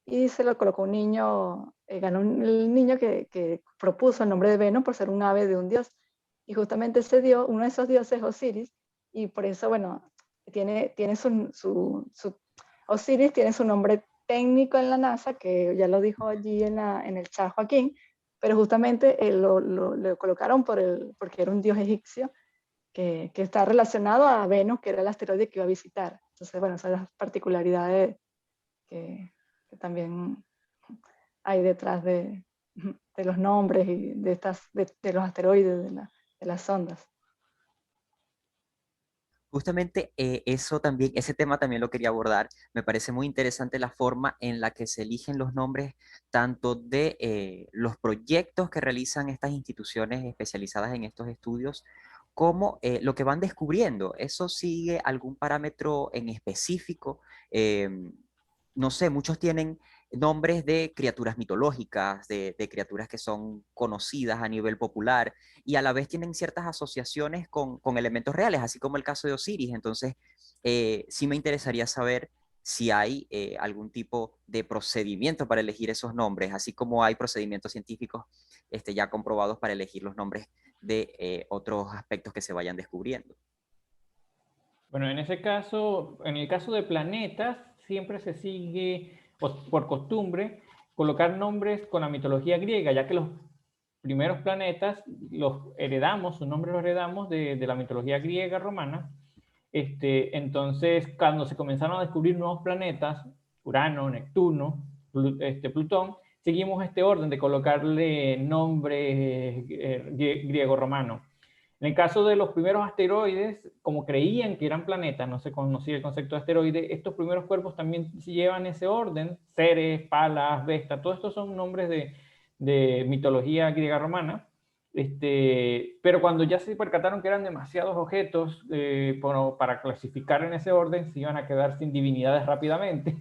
y se lo colocó un niño, ganó el niño que propuso el nombre de Venus por ser un ave de un dios. Y justamente uno de esos dioses es Osiris, y por eso, bueno, tiene Osiris tiene su nombre técnico en la NASA, que ya lo dijo allí en el chat Joaquín, pero justamente lo colocaron porque era un dios egipcio que está relacionado a Venus, que era el asteroide que iba a visitar. Entonces, bueno, esas son las particularidades que también hay detrás de los nombres y de los asteroides, de las sondas. Justamente ese tema también lo quería abordar. Me parece muy interesante la forma en la que se eligen los nombres tanto de los proyectos que realizan estas instituciones especializadas en estos estudios, como lo que van descubriendo. ¿Eso sigue algún parámetro en específico? No sé, muchos tienen nombres de criaturas mitológicas, de criaturas que son conocidas a nivel popular, y a la vez tienen ciertas asociaciones con elementos reales, así como el caso de Osiris. Entonces, sí me interesaría saber si hay algún tipo de procedimiento para elegir esos nombres, así como hay procedimientos científicos ya comprobados para elegir los nombres de otros aspectos que se vayan descubriendo. Bueno, en ese caso, en el caso de planetas, siempre se sigue, por costumbre, colocar nombres con la mitología griega, ya que los primeros planetas los heredamos, su nombre lo heredamos de la mitología griega romana. Entonces, cuando se comenzaron a descubrir nuevos planetas, Urano, Neptuno, Plutón, seguimos este orden de colocarle nombres griego-romanos. En el caso de los primeros asteroides, como creían que eran planetas, no se conocía el concepto de asteroide, estos primeros cuerpos también llevan ese orden, Ceres, Palas, Vesta, todos estos son nombres de mitología griega romana. Pero cuando ya se percataron que eran demasiados objetos para clasificar en ese orden, se iban a quedar sin divinidades rápidamente.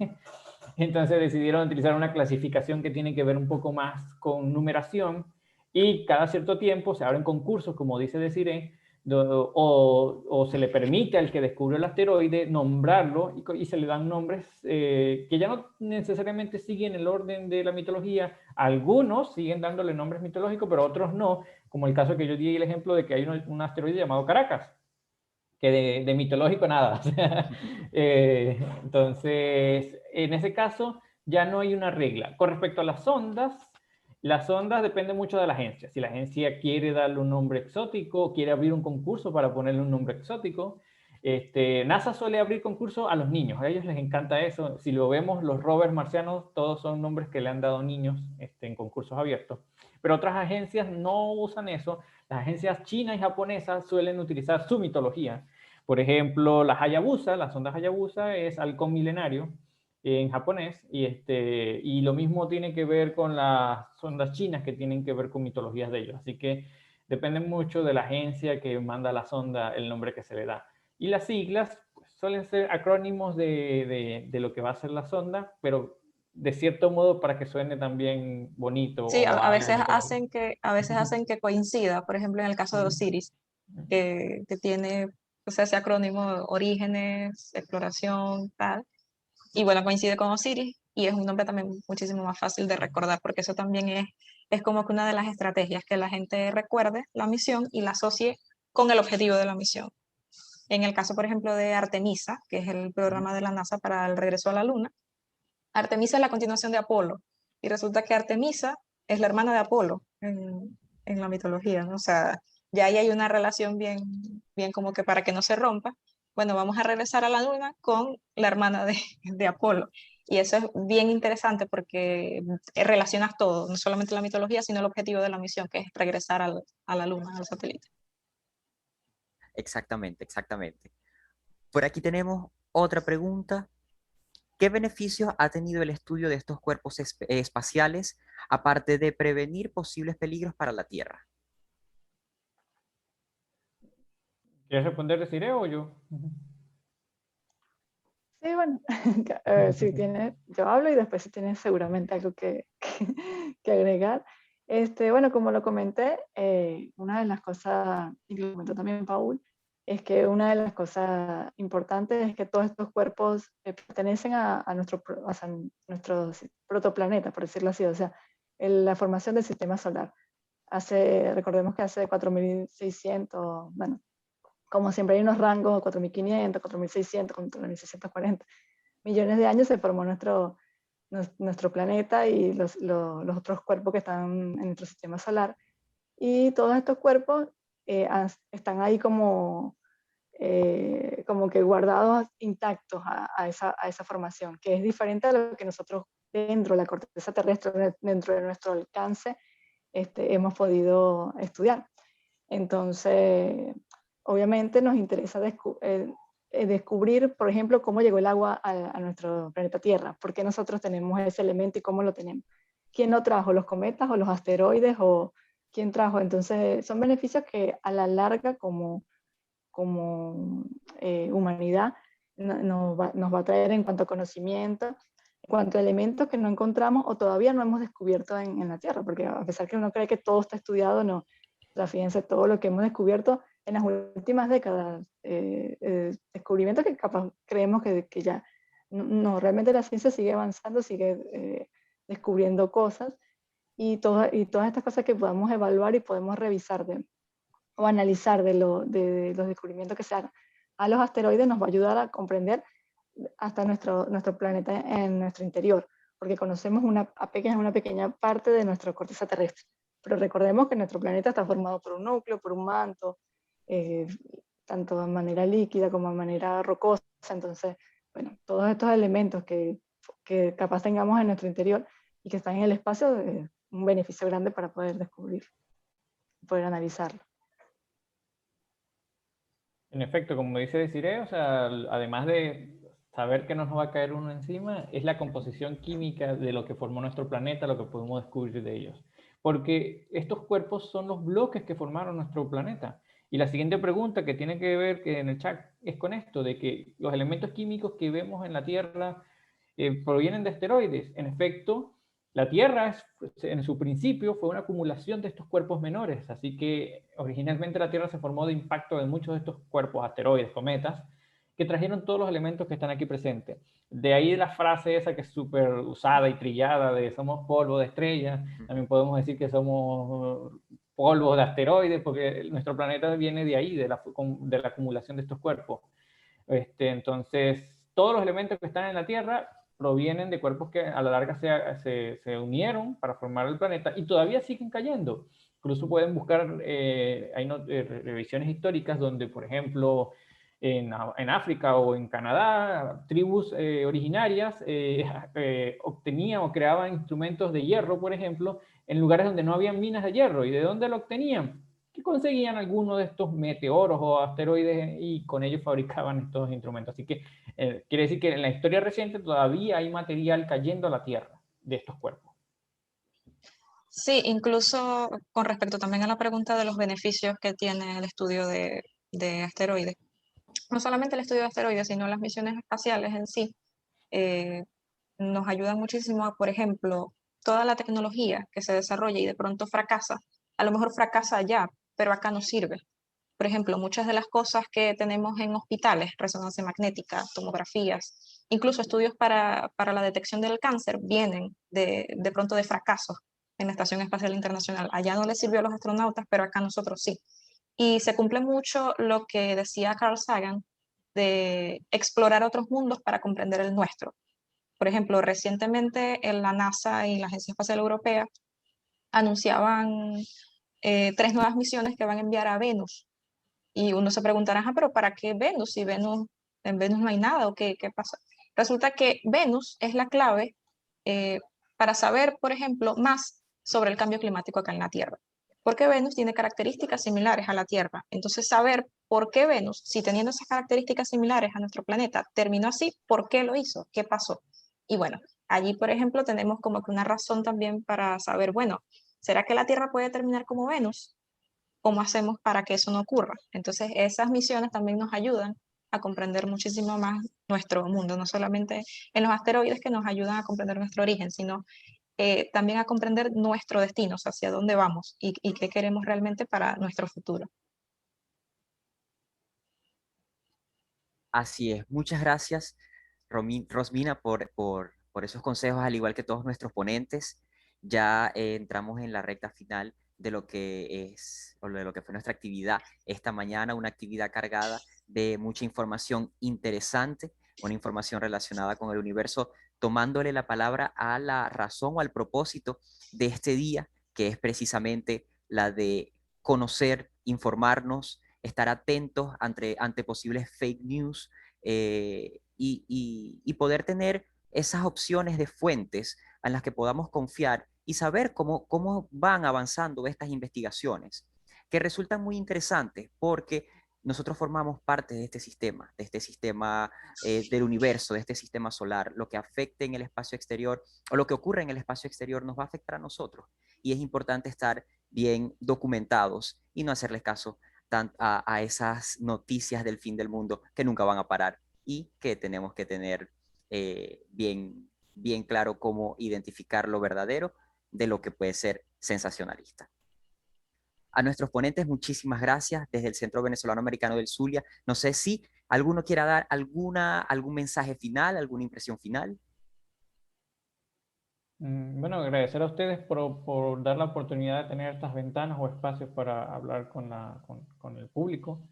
Entonces decidieron utilizar una clasificación que tiene que ver un poco más con numeración, y cada cierto tiempo se abren concursos, como dice Desiree, o se le permite al que descubrió el asteroide nombrarlo, y se le dan nombres que ya no necesariamente siguen el orden de la mitología. Algunos siguen dándole nombres mitológicos, pero otros no, como el caso que yo di el ejemplo de que hay un asteroide llamado Caracas, que de mitológico nada. Entonces, en ese caso ya no hay una regla. Con respecto a las sondas dependen mucho de la agencia. Si la agencia quiere darle un nombre exótico, quiere abrir un concurso para ponerle un nombre exótico. NASA suele abrir concursos a los niños, a ellos les encanta eso. Si lo vemos, los rovers marcianos, todos son nombres que le han dado niños en concursos abiertos. Pero otras agencias no usan eso. Las agencias chinas y japonesas suelen utilizar su mitología. Por ejemplo, la Hayabusa, la sonda Hayabusa es halcón milenario en japonés, y lo mismo tiene que ver con las sondas chinas, que tienen que ver con mitologías de ellos. Así que depende mucho de la agencia que manda la sonda el nombre que se le da. Y las siglas pues, suelen ser acrónimos de lo que va a ser la sonda, pero de cierto modo para que suene también bonito. Sí, O a veces algo. hacen que coincida, por ejemplo, en el caso de Osiris, que tiene, o sea, ese acrónimo, orígenes, exploración, tal, y bueno, coincide con Osiris, y es un nombre también muchísimo más fácil de recordar, porque eso también es como que una de las estrategias, que la gente recuerde la misión y la asocie con el objetivo de la misión. En el caso, por ejemplo, de Artemisa, que es el programa de la NASA para el regreso a la Luna, Artemisa es la continuación de Apolo, y resulta que Artemisa es la hermana de Apolo en la mitología, ¿no? O sea, ya ahí hay una relación bien, bien como que para que no se rompa. Bueno, vamos a regresar a la Luna con la hermana de Apolo. Y eso es bien interesante porque relacionas todo, no solamente la mitología, sino el objetivo de la misión, que es regresar a la Luna, al satélite. Exactamente, exactamente. Por aquí tenemos otra pregunta. ¿Qué beneficios ha tenido el estudio de estos cuerpos espaciales, aparte de prevenir posibles peligros para la Tierra? ¿Quieres responder, Desiree, o yo? Sí, bueno, si tiene, yo hablo y después si tienes seguramente algo que agregar. Bueno, como lo comenté, una de las cosas, y lo comentó también Paul, es que una de las cosas importantes es que todos estos cuerpos pertenecen a nuestro protoplaneta, por decirlo así, o sea, la formación del sistema solar. Recordemos que hace 4.600, bueno, como siempre hay unos rangos, 4.500, 4.600, 4.640 millones de años se formó nuestro planeta y los otros cuerpos que están en nuestro sistema solar. Y todos estos cuerpos están ahí como que guardados intactos a esa formación, que es diferente a lo que nosotros dentro de la corteza terrestre, dentro de nuestro alcance, hemos podido estudiar. Entonces, obviamente nos interesa descubrir, por ejemplo, cómo llegó el agua a nuestro planeta Tierra, por qué nosotros tenemos ese elemento y cómo lo tenemos. ¿Quién lo trajo? ¿Los cometas o los asteroides? ¿O quién trajo? Entonces, son beneficios que a la larga como humanidad nos va a traer en cuanto a conocimiento, en cuanto a elementos que no encontramos o todavía no hemos descubierto en la Tierra, porque a pesar que uno cree que todo está estudiado, no. O sea, fíjense todo lo que hemos descubierto en las últimas décadas, descubrimientos que capaz creemos que ya, no, realmente la ciencia sigue avanzando, sigue descubriendo cosas, y todas estas cosas que podamos evaluar y podemos revisar o analizar de los descubrimientos que se hagan a los asteroides nos va a ayudar a comprender hasta nuestro planeta en nuestro interior, porque conocemos una pequeña parte de nuestra corteza terrestre. Pero recordemos que nuestro planeta está formado por un núcleo, por un manto, eh, tanto de manera líquida como de manera rocosa. Entonces, bueno, todos estos elementos que capaz tengamos en nuestro interior y que están en el espacio, es un beneficio grande para poder descubrir, poder analizarlo. En efecto, como dice Desiree, o sea, además de saber que no nos va a caer uno encima, es la composición química de lo que formó nuestro planeta, lo que podemos descubrir de ellos. Porque estos cuerpos son los bloques que formaron nuestro planeta. Y la siguiente pregunta que tiene que ver que en el chat es con esto, de que los elementos químicos que vemos en la Tierra provienen de asteroides. En efecto, la Tierra en su principio fue una acumulación de estos cuerpos menores, así que originalmente la Tierra se formó de impacto de muchos de estos cuerpos, asteroides, cometas, que trajeron todos los elementos que están aquí presentes. De ahí la frase esa que es súper usada y trillada de somos polvo de estrellas, también podemos decir que somos polvo de asteroides, porque nuestro planeta viene de ahí, de la acumulación de estos cuerpos. Entonces, todos los elementos que están en la Tierra provienen de cuerpos que a la larga se unieron para formar el planeta y todavía siguen cayendo. Incluso pueden buscar, hay revisiones históricas donde, por ejemplo, en África o en Canadá, tribus originarias obtenían o creaban instrumentos de hierro, por ejemplo, en lugares donde no había minas de hierro. ¿Y de dónde lo obtenían? Que conseguían alguno de estos meteoros o asteroides y con ellos fabricaban estos instrumentos. Así que quiere decir que en la historia reciente todavía hay material cayendo a la Tierra de estos cuerpos. Sí, incluso con respecto también a la pregunta de los beneficios que tiene el estudio de asteroides. No solamente el estudio de asteroides, sino las misiones espaciales en sí, nos ayudan muchísimo a, por ejemplo, toda la tecnología que se desarrolla y de pronto fracasa, a lo mejor fracasa allá, pero acá no sirve. Por ejemplo, muchas de las cosas que tenemos en hospitales, resonancia magnética, tomografías, incluso estudios para la detección del cáncer, vienen de pronto de fracasos en la Estación Espacial Internacional. Allá no les sirvió a los astronautas, pero acá nosotros sí. Y se cumple mucho lo que decía Carl Sagan de explorar otros mundos para comprender el nuestro. Por ejemplo, recientemente en la NASA y la Agencia Espacial Europea anunciaban 3 nuevas misiones que van a enviar a Venus. Y uno se preguntará, pero ¿para qué Venus? Si en Venus no hay nada, ¿o qué pasa? Resulta que Venus es la clave para saber, por ejemplo, más sobre el cambio climático acá en la Tierra. Porque Venus tiene características similares a la Tierra. Entonces, saber por qué Venus, si teniendo esas características similares a nuestro planeta, terminó así, ¿por qué lo hizo? ¿Qué pasó? Y bueno, allí, por ejemplo, tenemos como que una razón también para saber, bueno, ¿será que la Tierra puede terminar como Venus? ¿Cómo hacemos para que eso no ocurra? Entonces, esas misiones también nos ayudan a comprender muchísimo más nuestro mundo, no solamente en los asteroides que nos ayudan a comprender nuestro origen, sino también a comprender nuestro destino, o sea, hacia dónde vamos y qué queremos realmente para nuestro futuro. Así es. Muchas gracias, Rosmina, por esos consejos, al igual que todos nuestros ponentes. Ya entramos en la recta final de lo que es, o de lo que fue nuestra actividad esta mañana, una actividad cargada de mucha información interesante, una información relacionada con el universo, tomándole la palabra a la razón o al propósito de este día, que es precisamente la de conocer, informarnos, estar atentos ante posibles fake news y poder tener esas opciones de fuentes en las que podamos confiar y saber cómo van avanzando estas investigaciones, que resultan muy interesantes porque nosotros formamos parte de este sistema del universo, de este sistema solar. Lo que afecte en el espacio exterior o lo que ocurre en el espacio exterior nos va a afectar a nosotros. Y es importante estar bien documentados y no hacerles caso a esas noticias del fin del mundo que nunca van a parar y que tenemos que tener bien claro cómo identificar lo verdadero de lo que puede ser sensacionalista. A nuestros ponentes, muchísimas gracias desde el Centro Venezolano Americano del Zulia. No sé si alguno quiera dar algún mensaje final, alguna impresión final. Bueno, agradecer a ustedes por dar la oportunidad de tener estas ventanas o espacios para hablar con el público,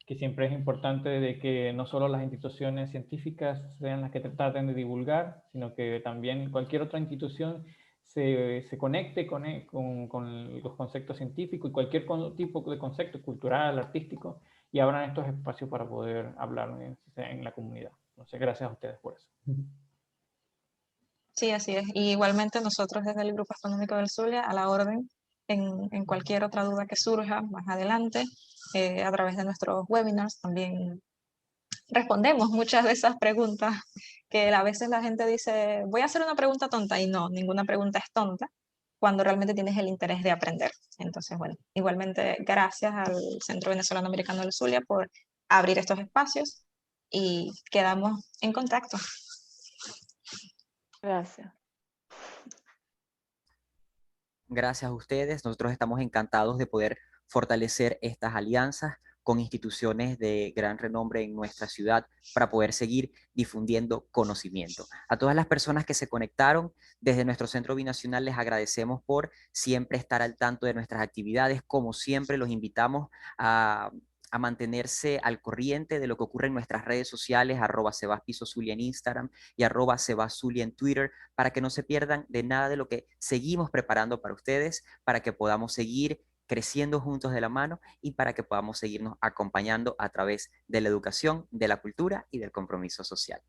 que siempre es importante de que no solo las instituciones científicas sean las que traten de divulgar, sino que también cualquier otra institución se conecte con los conceptos científicos y cualquier tipo de concepto cultural, artístico, y abran estos espacios para poder hablar en la comunidad. Entonces, gracias a ustedes por eso. Sí, así es. Y igualmente nosotros desde el Grupo Astronómico del Zulia a la orden en cualquier otra duda que surja más adelante, a través de nuestros webinars también respondemos muchas de esas preguntas que a veces la gente dice, voy a hacer una pregunta tonta, y no, ninguna pregunta es tonta cuando realmente tienes el interés de aprender. Entonces, bueno, igualmente gracias al Centro Venezolano Americano del Zulia por abrir estos espacios y quedamos en contacto. Gracias. Gracias a ustedes. Nosotros estamos encantados de poder fortalecer estas alianzas con instituciones de gran renombre en nuestra ciudad para poder seguir difundiendo conocimiento. A todas las personas que se conectaron desde nuestro Centro Binacional les agradecemos por siempre estar al tanto de nuestras actividades. Como siempre, los invitamos a mantenerse al corriente de lo que ocurre en nuestras redes sociales, @sebaspisozulia en Instagram y @sebaszulia en Twitter, para que no se pierdan de nada de lo que seguimos preparando para ustedes, para que podamos seguir creciendo juntos de la mano y para que podamos seguirnos acompañando a través de la educación, de la cultura y del compromiso social.